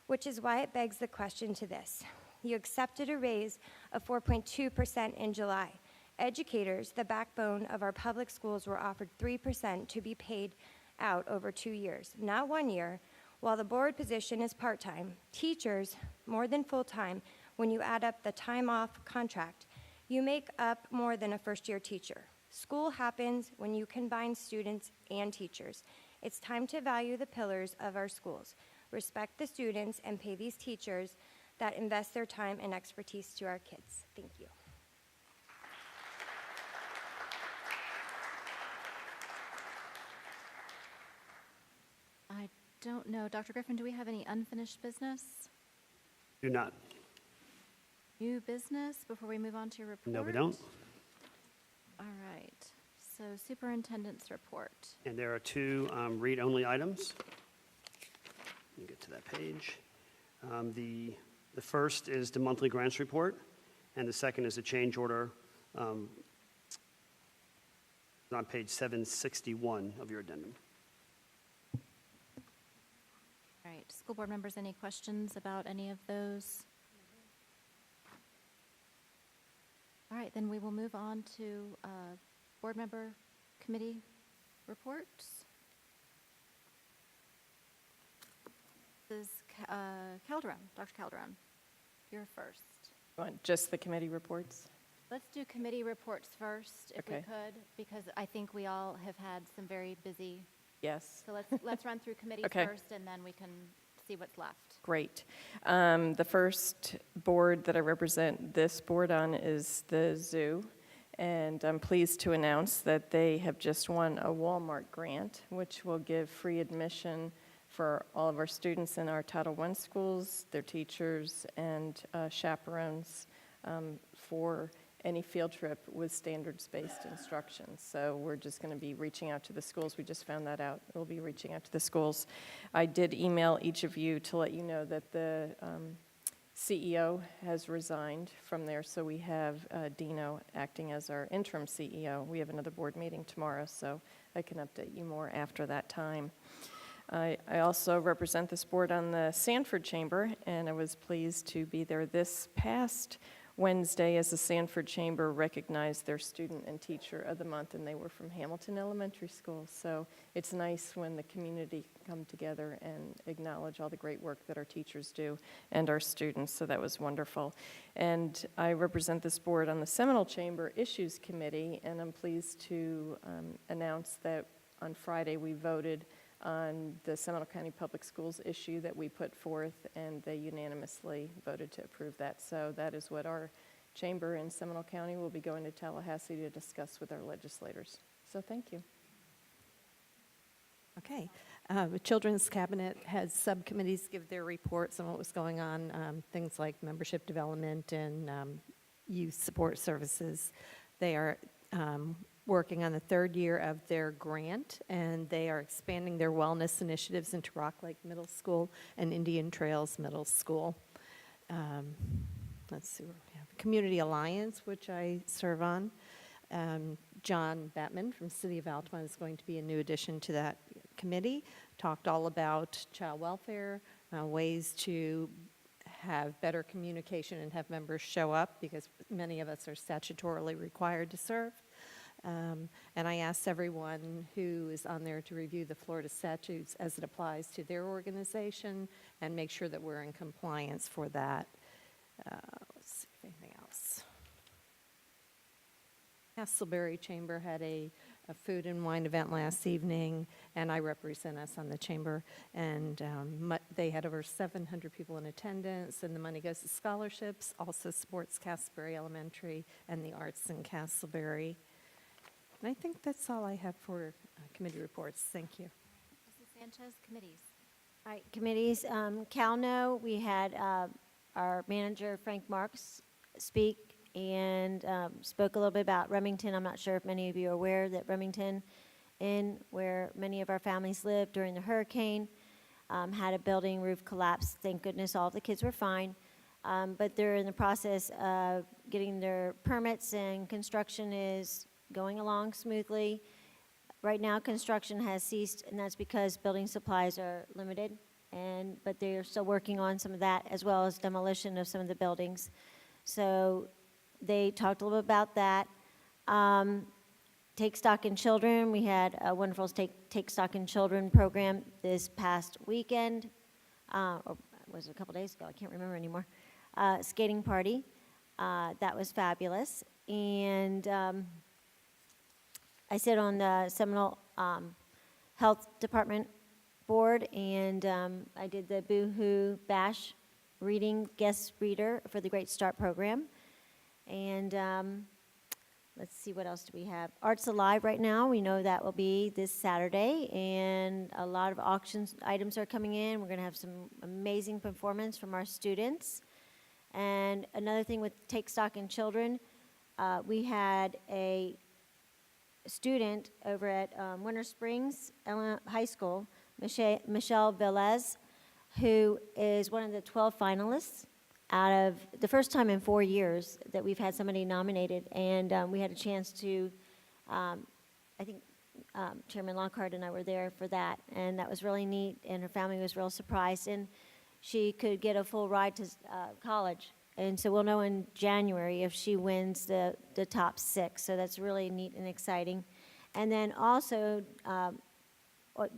which is why it begs the question to this. You accepted a raise of 4.2% in July. Educators, the backbone of our public schools, were offered 3% to be paid out over 2 years, not 1 year. While the board position is part-time, teachers more than full-time. When you add up the time off contract, you make up more than a first-year teacher. School happens when you combine students and teachers. It's time to value the pillars of our schools, respect the students, and pay these teachers that invest their time and expertise to our kids. Thank you. I don't know. Dr. Griffin, do we have any unfinished business? Do not. New business before we move on to your report? No, we don't. All right. So superintendent's report. And there are two read-only items. Let me get to that page. The first is the monthly grants report, and the second is a change order on page 761 of your addendum. All right. School board members, any questions about any of those? All right, then we will move on to board member committee reports. This is Calderon, Dr. Calderon, you're first. You want just the committee reports? Let's do committee reports first, if we Okay. could, because I think we all have had some very busy. Yes. So let's run through committees Okay. first, and then we can see what's left. Great. The first board that I represent this board on is the zoo, and I'm pleased to announce that they have just won a Walmart grant, which will give free admission for all of our students in our Title I schools, their teachers, and chaperones for any field trip with standards-based instruction. So we're just going to be reaching out to the schools. We just found that out. We'll be reaching out to the schools. I did email each of you to let you know that the CEO has resigned from there, so we have Dino acting as our interim CEO. We have another board meeting tomorrow, so I can update you more after that time. I also represent this board on the Sanford Chamber, and I was pleased to be there this past Wednesday as the Sanford Chamber recognized their Student and Teacher of the Month, and they were from Hamilton Elementary School. So it's nice when the community come together and acknowledge all the great work that our teachers do and our students, so that was wonderful. And I represent this board on the Seminole Chamber Issues Committee, and I'm pleased to announce that on Friday we voted on the Seminole County Public Schools issue that we put forth, and they unanimously voted to approve that. So that is what our chamber in Seminole County will be going to Tallahassee to discuss with our legislators. So thank you. Okay. The Children's Cabinet has subcommittees give their reports on what was going on, things like membership development and youth support services. They are working on the third year of their grant, and they are expanding their wellness initiatives into Rock Lake Middle School and Indian Trails Middle School. Let's see where we have Community Alliance, which I serve on. John Batman from City of Altamont is going to be a new addition to that committee. Talked all about child welfare, ways to have better communication and have members show up, because many of us are statutorily required to serve. And I asked everyone who is on there to review the Florida statutes as it applies to their organization and make sure that we're in compliance for that. Let's see if anything else. Castleberry Chamber had a food and wine event last evening, and I represent us on the chamber. And they had over 700 people in attendance, and the money goes to scholarships, also supports Castleberry Elementary and the arts in Castleberry. And I think that's all I have for committee reports. Thank you. Mrs. Sanchez, committees. All right, committees. CalNo, we had our manager, Frank Marks, speak and spoke a little bit about Remington. I'm not sure if many of you are aware that Remington, where many of our families lived during the hurricane, had a building roof collapse. Thank goodness all of the kids were fine. But they're in the process of getting their permits, and construction is going along smoothly. Right now, construction has ceased, and that's because building supplies are limited, but they're still working on some of that, as well as demolition of some of the buildings. So they talked a little bit about that. Take Stock in Children. We had a wonderful Take Stock in Children program this past weekend, or was it a couple days ago? I can't remember anymore. Skating party. That was fabulous. And I sit on the Seminole Health Department board, and I did the Boo-Hoo Bash reading guest reader for the Great Start program. And let's see, what else do we have? Arts Alive right now. We know that will be this Saturday, and a lot of auctions items are coming in. We're going to have some amazing performance from our students. And another thing with Take Stock in Children, we had a student over at Winter Springs High School, Michelle Velez, who is one of the 12 finalists out of the first time in 4 years that we've had somebody nominated. And we had a chance to, I think Chairman Lockhart and I were there for that, and that was really neat, and her family was real surprised. And she could get a full ride to college. And so we'll know in January if she wins the top 6. So that's really neat and exciting. And then also,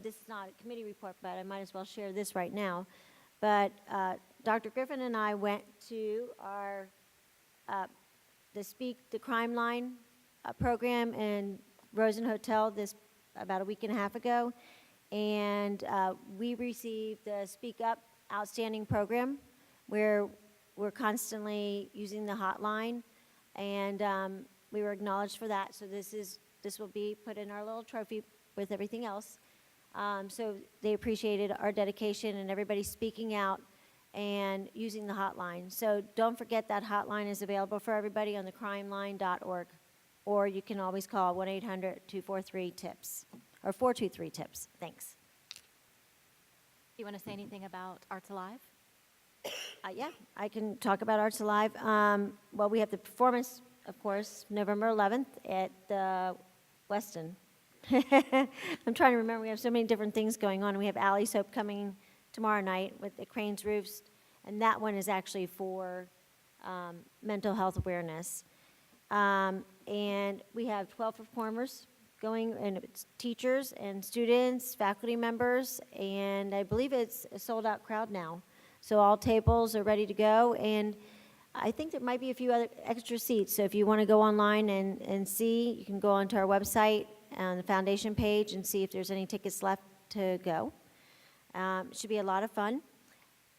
this is not a committee report, but I might as well share this right now. But Dr. Griffin and I went to our the Crime Line program in Rosen Hotel about a week and a half ago, and we received the Speak Up Outstanding program, where we're constantly using the hotline, and we were acknowledged for that. So this will be put in our little trophy with everything else. So they appreciated our dedication and everybody speaking out and using the hotline. So don't forget that hotline is available for everybody on thecrimeline.org. Or you can always call 1-800-243-TIPS or 423-TIPS. Thanks. Do you want to say anything about Arts Alive? Yeah, I can talk about Arts Alive. Well, we have the performance, of course, November 11th at the Weston. I'm trying to remember. We have so many different things going on. We have Alley Soap coming tomorrow night with the Cranes Roofs, and that one is actually for mental health awareness. And we have 12 performers going, and it's teachers and students, faculty members, and I believe it's a sold-out crowd now. So all tables are ready to go, and I think there might be a few other extra seats. So if you want to go online and see, you can go onto our website on the foundation page and see if there's any tickets left to go. It should be a lot of fun.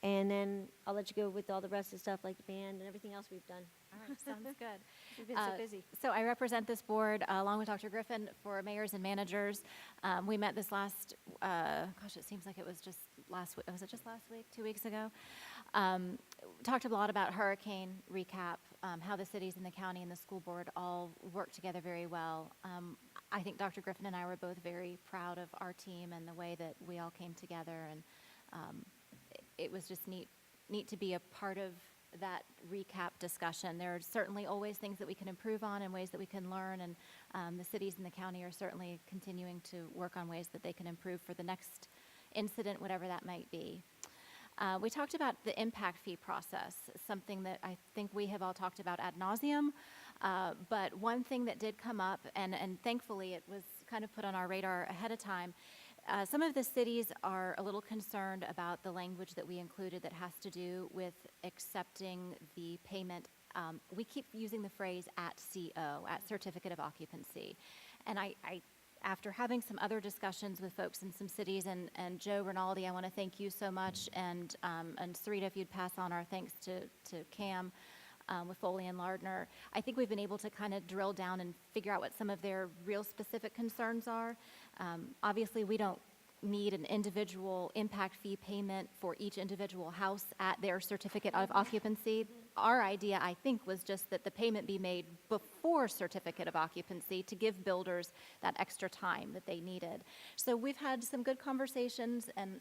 And then I'll let you go with all the rest of the stuff like the band and everything else we've done. All right, sounds good. We've been so busy. So I represent this board along with Dr. Griffin for mayors and managers. We met this last, gosh, it seems like it was just last week. Was it just last week, 2 weeks ago? Talked a lot about hurricane recap, how the cities and the county and the school board all work together very well. I think Dr. Griffin and I were both very proud of our team and the way that we all came together, and it was just neat to be a part of that recap discussion. There are certainly always things that we can improve on and ways that we can learn, and the cities and the county are certainly continuing to work on ways that they can improve for the next incident, whatever that might be. We talked about the impact fee process, something that I think we have all talked about ad nauseum, but one thing that did come up, and thankfully it was kind of put on our radar ahead of time. Some of the cities are a little concerned about the language that we included that has to do with accepting the payment. We keep using the phrase at CO, at Certificate of Occupancy. And I after having some other discussions with folks in some cities, and Joe Rinaldi, I want to thank you so much, and Sarita, if you'd pass on our thanks to Cam with Foley and Lardner. I think we've been able to kind of drill down and figure out what some of their real specific concerns are. Obviously, we don't need an individual impact fee payment for each individual house at their certificate of occupancy. Our idea, I think, was just that the payment be made before certificate of occupancy to give builders that extra time that they needed. So we've had some good conversations, and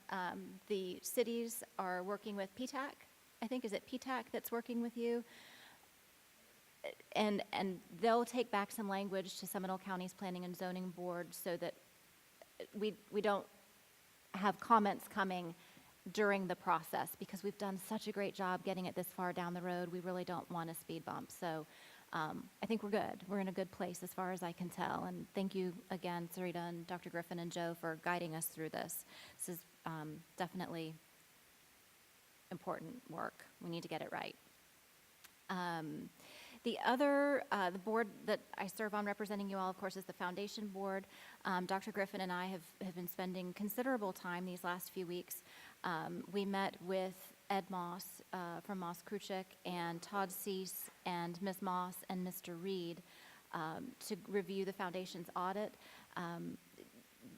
the cities are working with PTAC. I think, is it PTAC that's working with you? And they'll take back some language to Seminole County's Planning and Zoning Board so that we don't have comments coming during the process, because we've done such a great job getting it this far down the road. We really don't want a speed bump. So I think we're good. We're in a good place as far as I can tell. And thank you again, Sarita and Dr. Griffin and Joe, for guiding us through this. This is definitely important work. We need to get it right. The other, the board that I serve on representing you all, of course, is the Foundation Board. Dr. Griffin and I have been spending considerable time these last few weeks. We met with Ed Moss from Moss Kruchik and Todd Cease and Ms. Moss and Mr. Reed to review the Foundation's audit.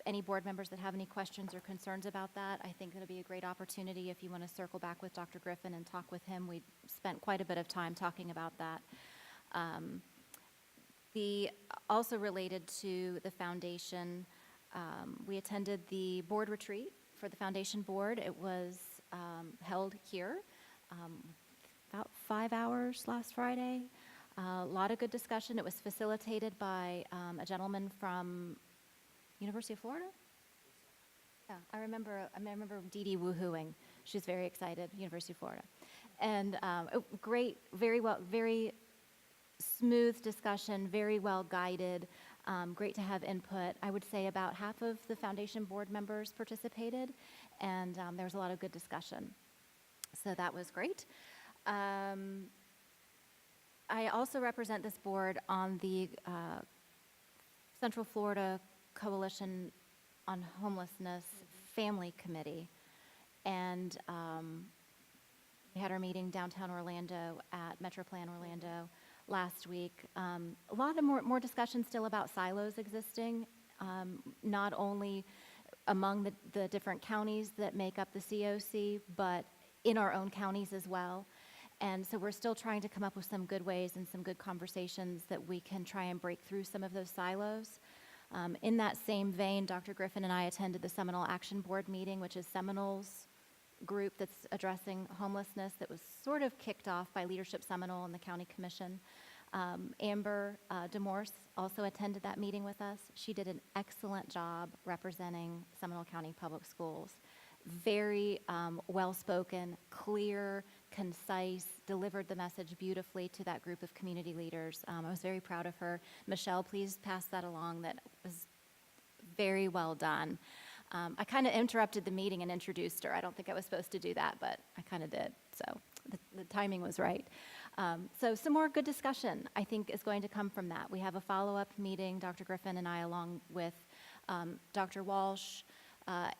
Any board members that have any questions or concerns about that, I think it'll be a great opportunity if you want to circle back with Dr. Griffin and talk with him. We spent quite a bit of time talking about that. Also related to the foundation, we attended the board retreat for the Foundation Board. It was held here, about 5 hours last Friday. A lot of good discussion. It was facilitated by a gentleman from University of Florida? Yeah, I remember Dee Dee woohooing. She was very excited, University of Florida. And great, very smooth discussion, very well guided, great to have input. I would say about half of the Foundation Board members participated, and there was a lot of good discussion. So that was great. I also represent this board on the Central Florida Coalition on Homelessness Family Committee, and we had our meeting downtown Orlando at Metroplan Orlando last week. A lot of more discussion still about silos existing. Not only among the different counties that make up the COC, but in our own counties as well. And so we're still trying to come up with some good ways and some good conversations that we can try and break through some of those silos. In that same vein, Dr. Griffin and I attended the Seminole Action Board meeting, which is Seminole's group that's addressing homelessness, that was sort of kicked off by Leadership Seminole and the County Commission. Amber DeMorse also attended that meeting with us. She did an excellent job representing Seminole County Public Schools. Very well-spoken, clear, concise, delivered the message beautifully to that group of community leaders. I was very proud of her. Michelle, please pass that along. That was very well done. I kind of interrupted the meeting and introduced her. I don't think I was supposed to do that, but I kind of did, so the timing was right. So some more good discussion, I think, is going to come from that. We have a follow-up meeting, Dr. Griffin and I, along with Dr. Walsh,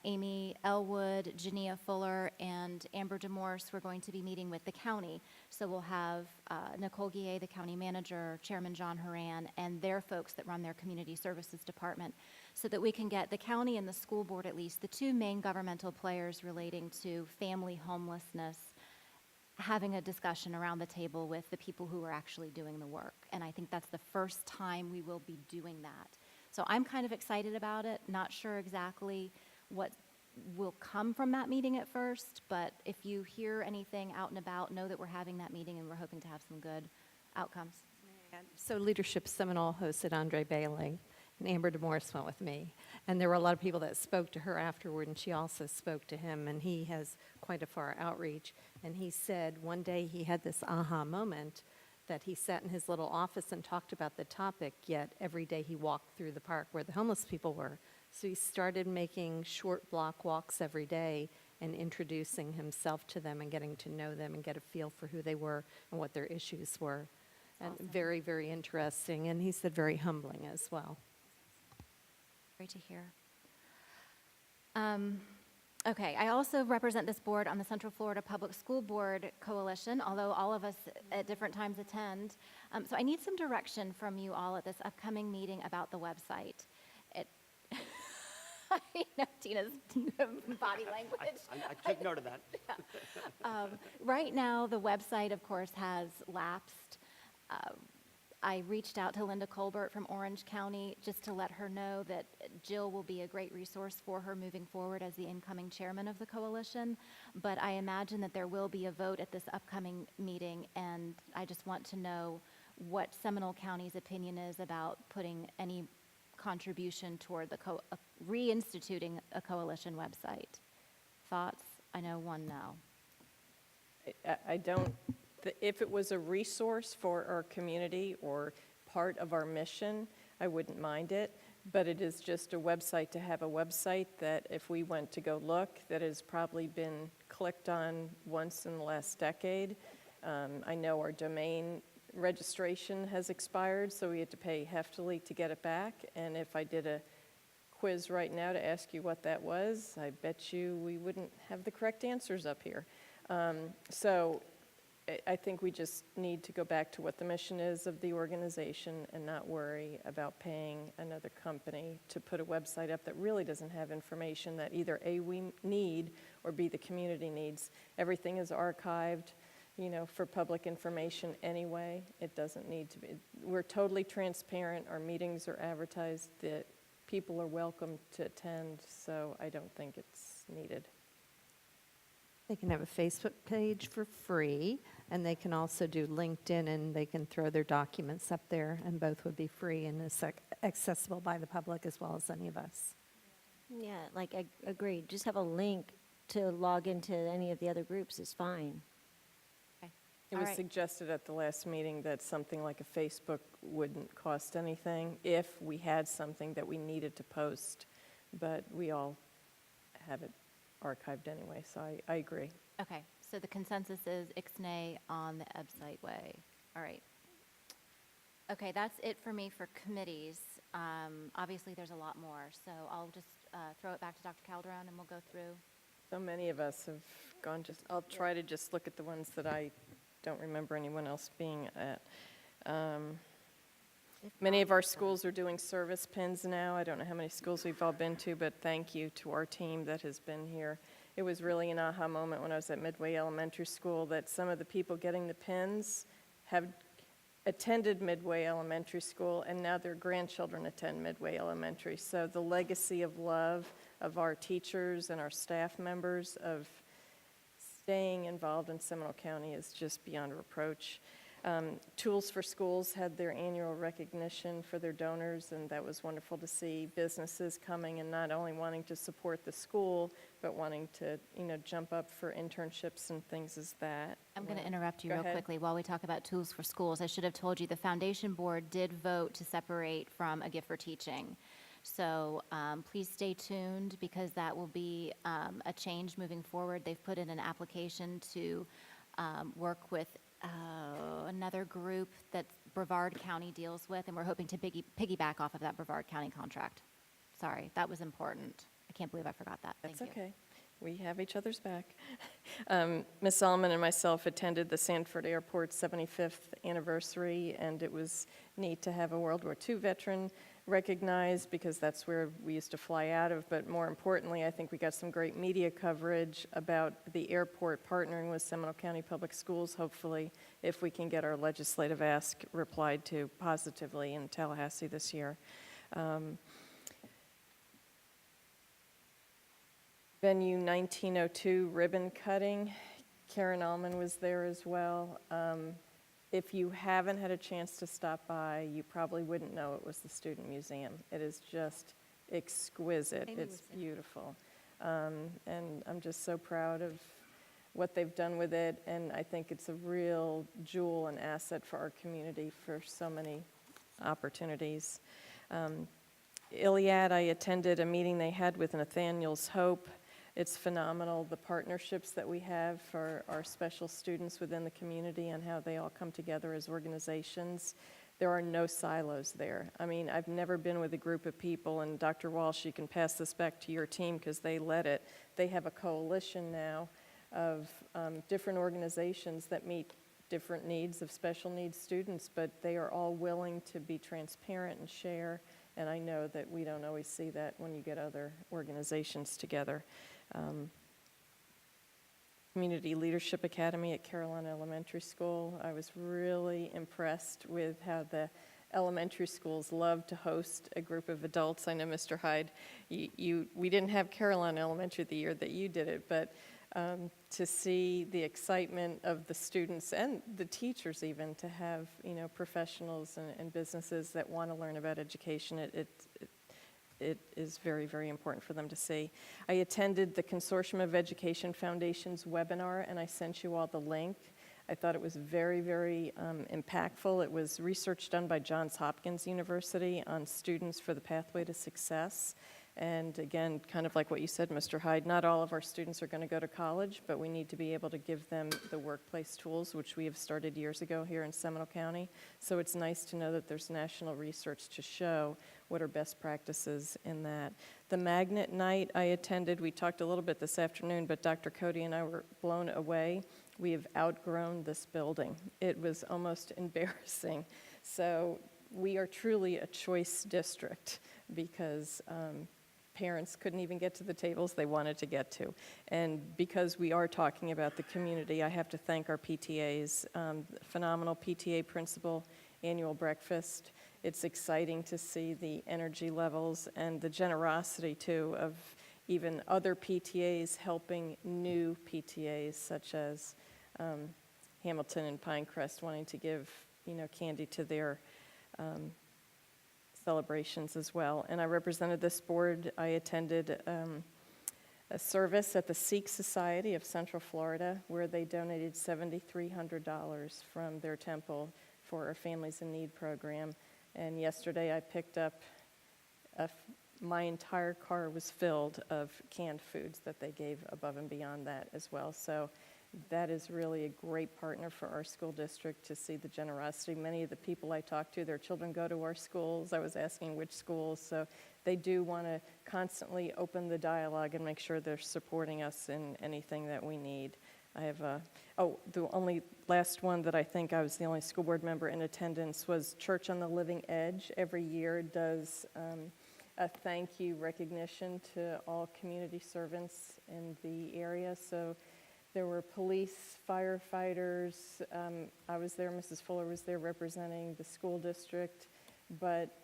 Amy Elwood, Jania Fuller, and Amber DeMorse. We're going to be meeting with the county. So we'll have Nicole Guillet, the county manager, Chairman John Horan, and their folks that run their community services department, so that we can get the county and the school board, at least, the two main governmental players relating to family homelessness, having a discussion around the table with the people who are actually doing the work. And I think that's the first time we will be doing that. So I'm kind of excited about it, not sure exactly what will come from that meeting at first, but if you hear anything out and about, know that we're having that meeting and we're hoping to have some good outcomes. So Leadership Seminole hosted Andre Bailey, and Amber DeMorse went with me. And there were a lot of people that spoke to her afterward, and she also spoke to him, and he has quite a far outreach. And he said one day he had this aha moment that he sat in his little office and talked about the topic, yet every day he walked through the park where the homeless people were. So he started making short block walks every day and introducing himself to them and getting to know them and get a feel for who they were and what their issues were. And Awesome. very, very interesting, and he said very humbling as well. Great to hear. Okay, I also represent this board on the Central Florida Public School Board Coalition, although all of us at different times attend. So I need some direction from you all at this upcoming meeting about the website. I know Tina's body language. I took note of that. Right now, the website, of course, has lapsed. I reached out to Linda Colbert from Orange County just to let her know that Jill will be a great resource for her moving forward as the incoming chairman of the coalition. But I imagine that there will be a vote at this upcoming meeting, and I just want to know what Seminole County's opinion is about putting any contribution toward the reinstituting a coalition website. Thoughts? I know one no. I don't, if it was a resource for our community or part of our mission, I wouldn't mind it, but it is just a website to have a website that if we went to go look, that has probably been clicked on once in the last decade. I know our domain registration has expired, so we had to pay heftily to get it back, and if I did a quiz right now to ask you what that was, I bet you we wouldn't have the correct answers up here. So I think we just need to go back to what the mission is of the organization and not worry about paying another company to put a website up that really doesn't have information that either A, we need, or B, the community needs. Everything is archived, you know, for public information anyway. It doesn't need to be. We're totally transparent. Our meetings are advertised. That people are welcome to attend, so I don't think it's needed. They can have a Facebook page for free, and they can also do LinkedIn, and they can throw their documents up there, and both would be free and accessible by the public as well as any of us. Yeah, like, I agree. Just have a link to log into any of the other groups is fine. It was suggested at the last meeting that something like a Facebook wouldn't cost anything if we had something that we needed to post, but we all have it archived anyway, so I agree. Okay, so the consensus is ixnay on the website way. All right. Okay, that's it for me for committees. Obviously, there's a lot more, so I'll just throw it back to Dr. Calderon and we'll go through. So many of us have gone, I'll try to just look at the ones that I don't remember anyone else being at. Many of our schools are doing service pins now. I don't know how many schools we've all been to, but thank you to our team that has been here. It was really an aha moment when I was at Midway Elementary School that some of the people getting the pins have attended Midway Elementary School, and now their grandchildren attend Midway Elementary. So the legacy of love of our teachers and our staff members of staying involved in Seminole County is just beyond reproach. Tools for Schools had their annual recognition for their donors, and that was wonderful to see businesses coming and not only wanting to support the school, but wanting to, jump up for internships and things as that. I'm going to interrupt you Go real ahead. quickly while we talk about Tools for Schools. I should have told you the foundation board did vote to separate from a gift for teaching. So please stay tuned because that will be a change moving forward. They've put in an application to work with another group that Brevard County deals with, and we're hoping to piggyback off of that Brevard County contract. Sorry, that was important. I can't believe I forgot that. Thank That's you. okay. We have each other's back. Ms. Solomon and myself attended the Sanford Airport 75th anniversary, and it was neat to have a World War II veteran recognized because that's where we used to fly out of. But more importantly, I think we got some great media coverage about the airport partnering with Seminole County Public Schools, hopefully, if we can get our legislative ask replied to positively in Tallahassee this year. Venue 1902 ribbon cutting. Karen Allman was there as well. If you haven't had a chance to stop by, you probably wouldn't know it was the Student Museum. It is just exquisite. It's beautiful. And I'm just so proud of what they've done with it, and I think it's a real jewel and asset for our community for so many opportunities. Iliad, I attended a meeting they had with Nathaniel's Hope. It's phenomenal, the partnerships that we have for our special students within the community and how they all come together as organizations. There are no silos there. I mean, I've never been with a group of people, and Dr. Walsh, you can pass this back to your team because they led it. They have a coalition now of different organizations that meet different needs of special needs students, but they are all willing to be transparent and share, and I know that we don't always see that when you get other organizations together. Community Leadership Academy at Carolina Elementary School. I was really impressed with how the elementary schools love to host a group of adults. I know, Mr. Hyde, we didn't have Carolina Elementary the year that you did it, but to see the excitement of the students and the teachers even to have, professionals and businesses that want to learn about education, it is very, very important for them to see. I attended the Consortium of Education Foundations webinar, and I sent you all the link. I thought it was very, very impactful. It was research done by Johns Hopkins University on students for the pathway to success. And again, kind of like what you said, Mr. Hyde, not all of our students are going to go to college, but we need to be able to give them the workplace tools, which we have started years ago here in Seminole County. So it's nice to know that there's national research to show what are best practices in that. The Magnet Night I attended, we talked a little bit this afternoon, but Dr. Cody and I were blown away. We have outgrown this building. It was almost embarrassing. So we are truly a choice district because parents couldn't even get to the tables they wanted to get to. And because we are talking about the community, I have to thank our PTAs. Phenomenal PTA principal annual breakfast. It's exciting to see the energy levels and the generosity, too, of even other PTAs helping new PTAs, such as Hamilton and Pinecrest wanting to give, candy to their celebrations as well. And I represented this board. I attended a service at the Sikh Society of Central Florida where they donated $7,300 from their temple for our Families in Need program. And yesterday I picked up, my entire car was filled of canned foods that they gave above and beyond that as well. So that is really a great partner for our school district to see the generosity. Many of the people I talk to, their children go to our schools. I was asking which schools, so they do want to constantly open the dialogue and make sure they're supporting us in anything that we need. I have the only last one that I think I was the only school board member in attendance was Church on the Living Edge. Every year does a thank you recognition to all community servants in the area. So there were police, firefighters. I was there, Mrs. Fuller was there representing the school district, but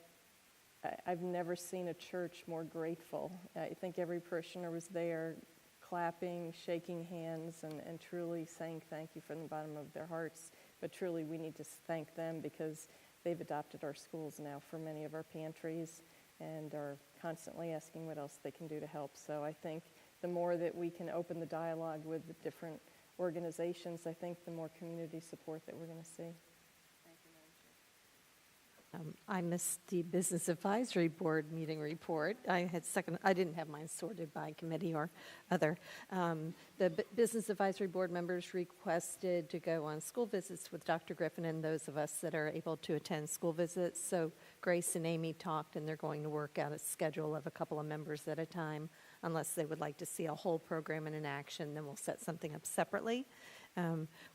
I've never seen a church more grateful. I think every parishioner was there clapping, shaking hands, and truly saying thank you from the bottom of their hearts. But truly, we need to thank them because they've adopted our schools now for many of our pantries and are constantly asking what else they can do to help. So I think the more that we can open the dialogue with the different organizations, I think the more community support that we're going to see. I missed the Business Advisory Board meeting report. I didn't have mine sorted by committee or other. Business Advisory Board members requested to go on school visits with Dr. Griffin and those of us that are able to attend school visits. So Grace and Amy talked, and they're going to work out a schedule of a couple of members at a time. Unless they would like to see a whole program in action, then we'll set something up separately.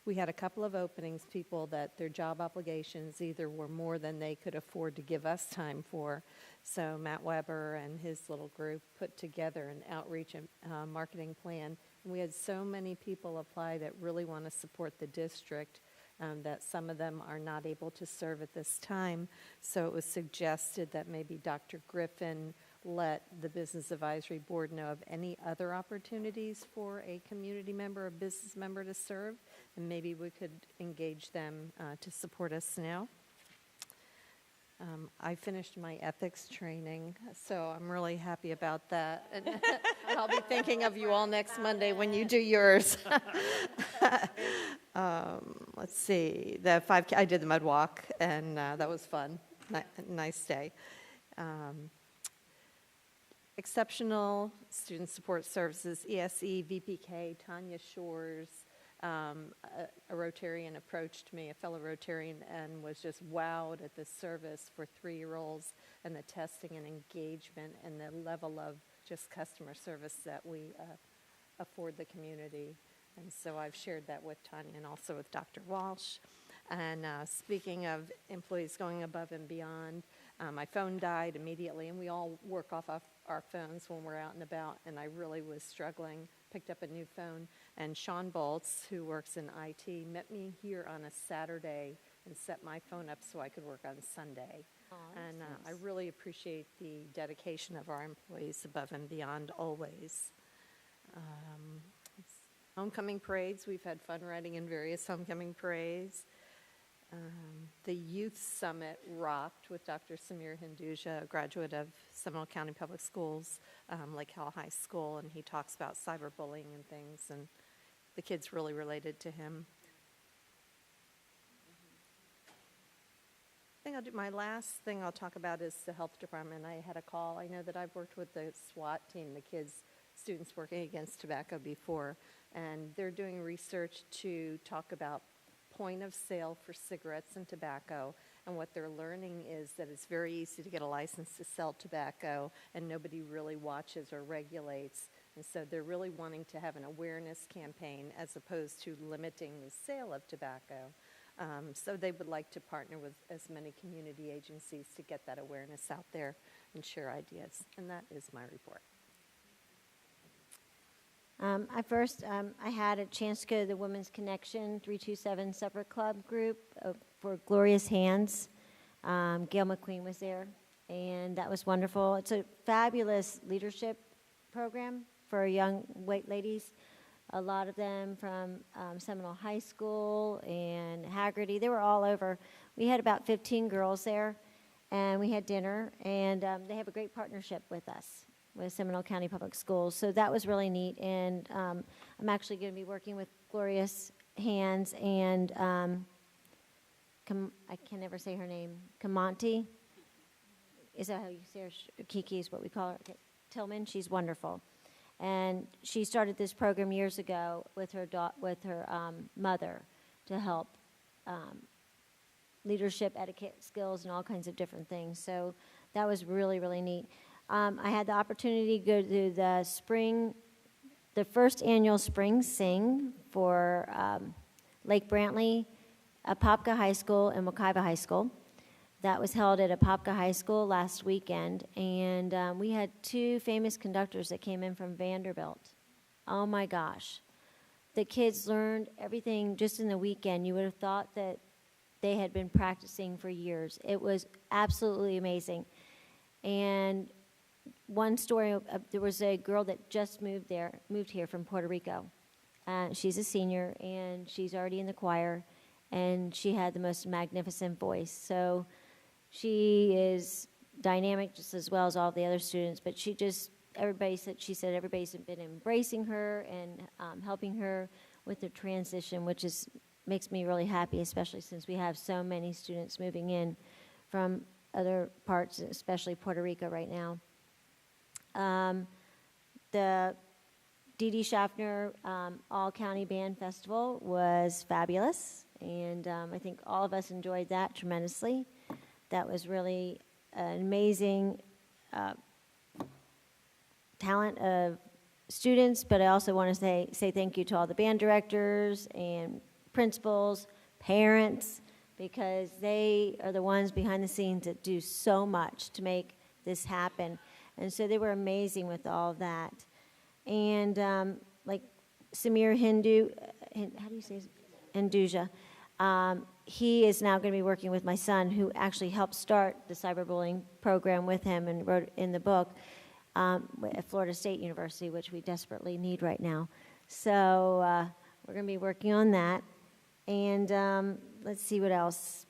We had a couple of openings, people that their job obligations either were more than they could afford to give us time for. So Matt Weber and his little group put together an outreach and marketing plan. And we had so many people apply that really want to support the district that some of them are not able to serve at this time. So it was suggested that maybe Dr. Griffin let the Business Advisory Board know of any other opportunities for a community member or business member to serve, and maybe we could engage them to support us now. I finished my ethics training, so I'm really happy about that. And I'll be thinking of you all next Monday when you do yours. Let's see, I did the mud walk, and that was fun. Nice day. Exceptional Student Support Services, ESE, VPK, Tanya Shores, a Rotarian approached me, a fellow Rotarian, and was just wowed at the service for 3-year-olds and the testing and engagement and the level of just customer service that we afford the community. And so I've shared that with Tanya and also with Dr. Walsh. And speaking of employees going above and beyond, my phone died immediately, and we all work off our phones when we're out and about, and I really was struggling, picked up a new phone, and Sean Boltz, who works in IT, met me here on a Saturday and set my phone up so I could work on Sunday. And I really appreciate the dedication of our employees above and beyond always. Homecoming parades, we've had fun riding in various homecoming parades. The Youth Summit rocked with Dr. Samir Hinduja, a graduate of Seminole County Public Schools, Lake Howell High School, and he talks about cyberbullying and things, and the kids really related to him. My last thing I'll talk about is the health department. I had a call. I know that I've worked with the SWAT team, the students working against tobacco before, and they're doing research to talk about point of sale for cigarettes and tobacco, and what they're learning is that it's very easy to get a license to sell tobacco and nobody really watches or regulates, and so they're really wanting to have an awareness campaign as opposed to limiting the sale of tobacco. So they would like to partner with as many community agencies to get that awareness out there and share ideas, and that is my report. I had a chance to go to the Women's Connection 327 Supper Club group for Glorious Hands. Gail McQueen was there, and that was wonderful. It's a fabulous leadership program for young ladies, a lot of them from Seminole High School and Haggerty. They were all over. We had about 15 girls there, and we had dinner, and they have a great partnership with us, with Seminole County Public Schools. So that was really neat. And I'm actually going to be working with Glorious Hands and I can never say her name, Kamanti. Is that how you say her? Kiki is what we call her. Okay. Tillman, she's wonderful. And she started this program years ago with her mother to help leadership, etiquette skills, and all kinds of different things. So that was really, really neat. I had the opportunity to go to the spring the first annual Spring Sing for Lake Brantley, Apopka High School, and Wekiva High School. That was held at Apopka High School last weekend, and we had two famous conductors that came in from Vanderbilt. Oh my gosh. The kids learned everything just in the weekend. You would have thought that they had been practicing for years. It was absolutely amazing. And one story, there was a girl that just moved here from Puerto Rico. She's a senior, and she's already in the choir, and she had the most magnificent voice. So she is dynamic just as well as all the other students, but she said everybody's been embracing her and helping her with the transition, which makes me really happy, especially since we have so many students moving in from other parts, especially Puerto Rico right now. The Dee Dee Schaffner All-County Band Festival was fabulous, and I think all of us enjoyed that tremendously. That was really an amazing talent of students, but I also want to say thank you to all the band directors and principals, parents, because they are the ones behind the scenes that do so much to make this happen. And so they were amazing with all of that. And like Samir Hindu, how do you say his? Hinduja, he is now going to be working with my son, who actually helped start the cyberbullying program with him and wrote in the book at Florida State University, which we desperately need right now. So we're going to be working on that. And let's see what else.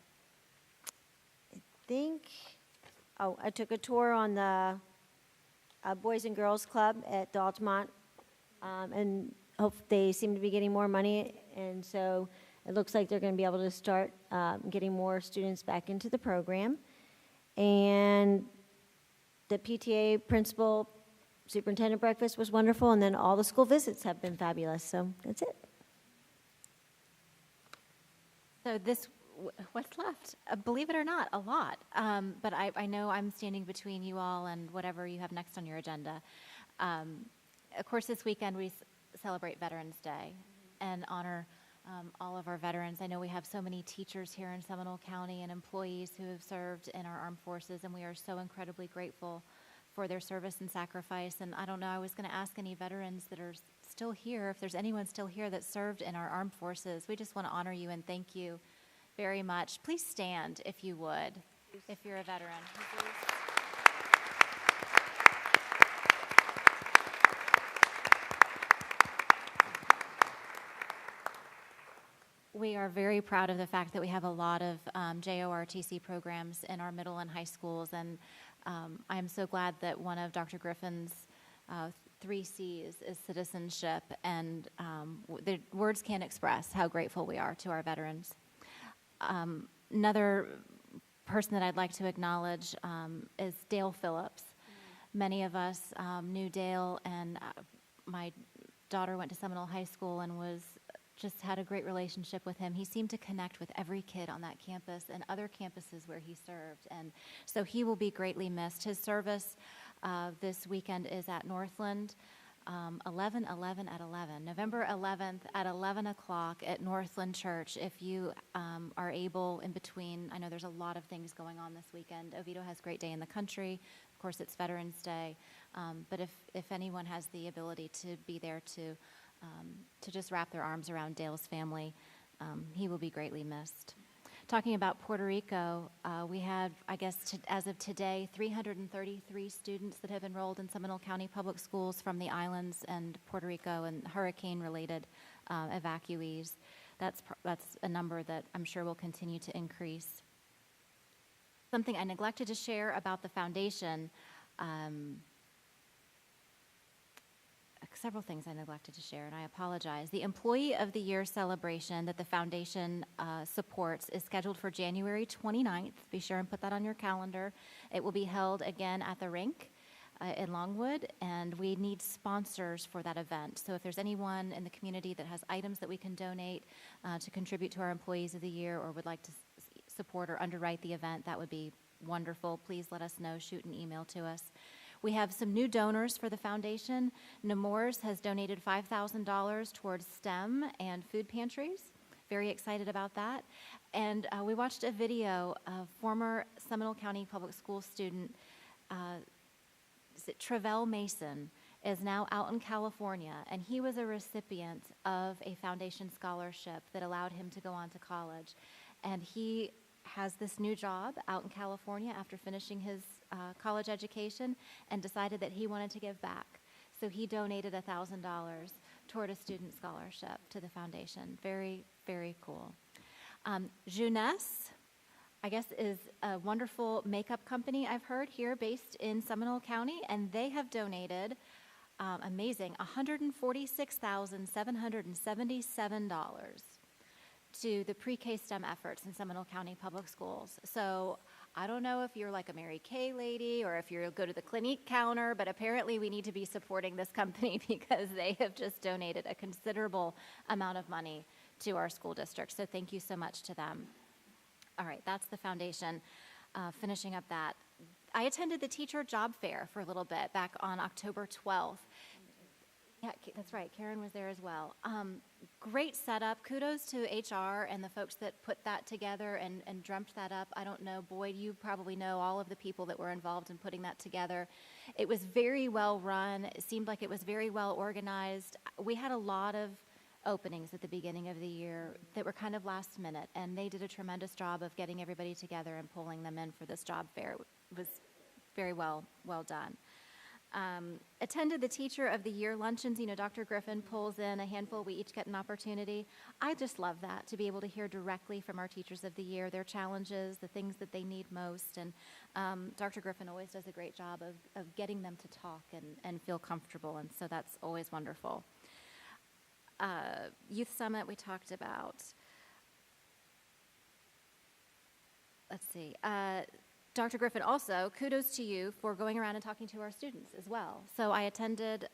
I took a tour on the Boys and Girls Club at the Altamont, and they seem to be getting more money, and so it looks like they're going to be able to start getting more students back into the program. And the PTA principal superintendent breakfast was wonderful, and then all the school visits have been fabulous, so that's it. So what's left? Believe it or not, a lot. But I know I'm standing between you all and whatever you have next on your agenda. Of course, this weekend we celebrate Veterans Day and honor all of our veterans. I know we have so many teachers here in Seminole County and employees who have served in our armed forces, and we are so incredibly grateful for their service and sacrifice. And I don't know, I was going to ask any veterans that are still here, if there's anyone still here that served in our armed forces. We just want to honor you and thank you very much. Please stand if you would, if you're a veteran. We are very proud of the fact that we have a lot of JORTC programs in our middle and high schools, and I am so glad that one of Dr. Griffin's 3 C's is citizenship, and the words can't express how grateful we are to our veterans. Another person that I'd like to acknowledge is Dale Phillips. Many of us knew Dale, and my daughter went to Seminole High School and just had a great relationship with him. He seemed to connect with every kid on that campus and other campuses where he served, and so he will be greatly missed. His service this weekend is at Northland, 11/11 at 11. November 11th at 11 o'clock at Northland Church. If you are able in between, I know there's a lot of things going on this weekend. Oviedo has Great Day in the Country. Of course, it's Veterans Day. But if anyone has the ability to be there to just wrap their arms around Dale's family, he will be greatly missed. Talking about Puerto Rico, we have, I guess, as of today, 333 students that have enrolled in Seminole County Public Schools from the islands and Puerto Rico and hurricane-related evacuees. That's a number that I'm sure will continue to increase. Something I neglected to share about the foundation, several things I neglected to share, and I apologize. The Employee of the Year celebration that the foundation supports is scheduled for January 29th. Be sure and put that on your calendar. It will be held again at the rink in Longwood, and we need sponsors for that event. So if there's anyone in the community that has items that we can donate to contribute to our Employees of the Year or would like to support or underwrite the event, that would be wonderful. Please let us know. Shoot an email to us. We have some new donors for the foundation. Nemours has donated $5,000 towards STEM and food pantries. Very excited about that. And we watched a video of former Seminole County Public School student, Travell Mason, is now out in California, and he was a recipient of a foundation scholarship that allowed him to go on to college. And he has this new job out in California after finishing his college education and decided that he wanted to give back. So he donated $1,000 toward a student scholarship to the foundation. Very, very cool. Jeunesse, I guess, is a wonderful makeup company, I've heard, here based in Seminole County, and they have donated, amazing, $146,777 to the pre-K STEM efforts in Seminole County Public Schools. So I don't know if you're like a Mary Kay lady or if you go to the Clinique counter, but apparently we need to be supporting this company because they have just donated a considerable amount of money to our school district. So thank you so much to them. All right, that's the foundation. Finishing up that. I attended the teacher job fair for a little bit back on October 12th. Yeah, that's right. Karen was there as well. Great setup. Kudos to HR and the folks that put that together and dreamt that up. I don't know, Boyd, you probably know all of the people that were involved in putting that together. It was very well run. It seemed like it was very well organized. We had a lot of openings at the beginning of the year that were kind of last minute, and they did a tremendous job of getting everybody together and pulling them in for this job fair. It was very well done. Attended the Teacher of the Year luncheons. You know, Dr. Griffin pulls in a handful. We each get an opportunity. I just love that, to be able to hear directly from our Teachers of the Year, their challenges, the things that they need most. And Dr. Griffin always does a great job of getting them to talk and feel comfortable, and so that's always wonderful. Youth Summit we talked about. Let's see. Dr. Griffin, also, kudos to you for going around and talking to our students as well. So I attended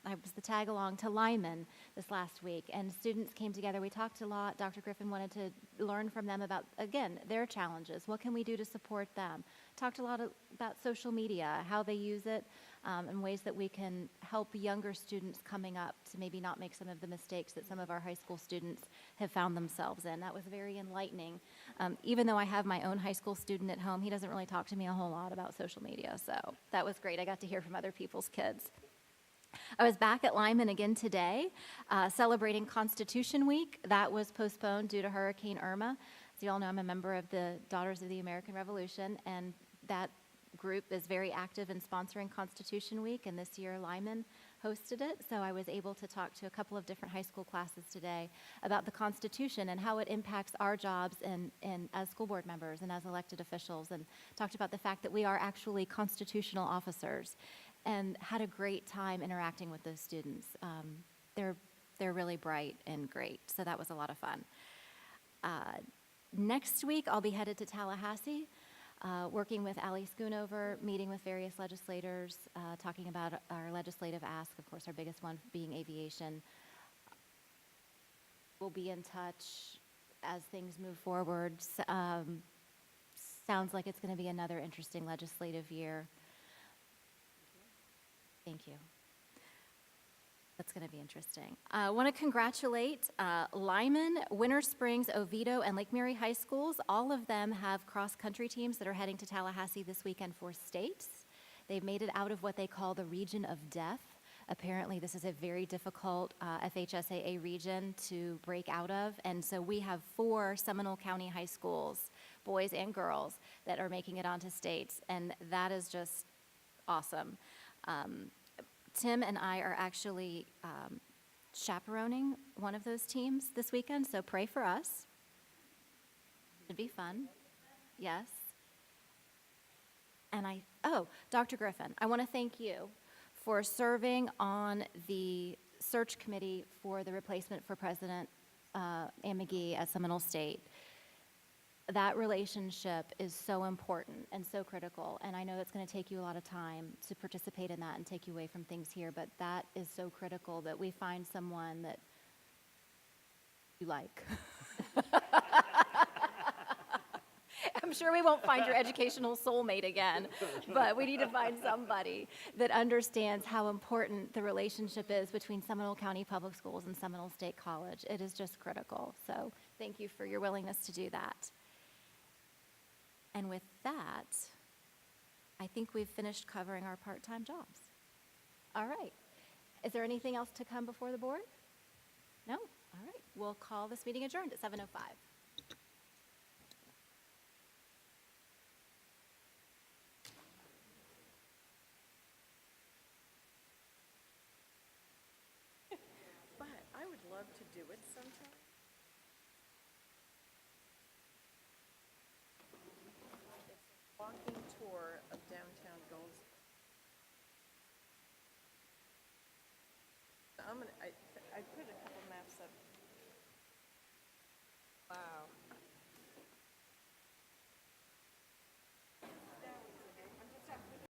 I was the tag along to Lyman this last week, and students came together. We talked a lot. Dr. Griffin wanted to learn from them about, again, their challenges. What can we do to support them? Talked a lot about social media, how they use it, and ways that we can help younger students coming up to maybe not make some of the mistakes that some of our high school students have found themselves in. That was very enlightening. Even though I have my own high school student at home, he doesn't really talk to me a whole lot about social media, so that was great. I got to hear from other people's kids. I was back at Lyman again today, celebrating Constitution Week. That was postponed due to Hurricane Irma. As you all know, I'm a member of the Daughters of the American Revolution, and that group is very active in sponsoring Constitution Week, and this year Lyman hosted it. So I was able to talk to a couple of different high school classes today about the Constitution and how it impacts our jobs as school board members and as elected officials, and talked about the fact that we are actually constitutional officers, and had a great time interacting with those students. They're really bright and great, so that was a lot of fun. Next week, I'll be headed to Tallahassee, working with Allie Schoonover, meeting with various legislators, talking about our legislative ask, of course, our biggest one being aviation. We'll be in touch as things move forward. Sounds like it's going to be another interesting legislative year. Thank you. That's going to be interesting. I want to congratulate Lyman, Winter Springs, Oviedo, and Lake Mary High Schools. All of them have cross-country teams that are heading to Tallahassee this weekend for states. They've made it out of what they call the region of death. Apparently, this is a very difficult FHSAA region to break out of, and so we have 4 Seminole County high schools, boys and girls, that are making it onto states, and that is just awesome. Tim and I are actually chaperoning one of those teams this weekend, so pray for us. It'd be fun. Yes. And Dr. Griffin, I want to thank you for serving on the search committee for the replacement for President Ann McGee at Seminole State. That relationship is so important and so critical, and I know that's going to take you a lot of time to participate in that and take you away from things here, but that is so critical that we find someone that you like. I'm sure we won't find your educational soulmate again, but we need to find somebody that understands how important the relationship is between Seminole County Public Schools and Seminole State College. It is just critical. So thank you for your willingness to do that. And with that, I think we've finished covering our part-time jobs. All right. Is there anything else to come before the board? No? All right. We'll call this meeting adjourned at 7:05. But I would love to do it sometime. It's a walking tour of downtown Goldsboro. I put a couple maps up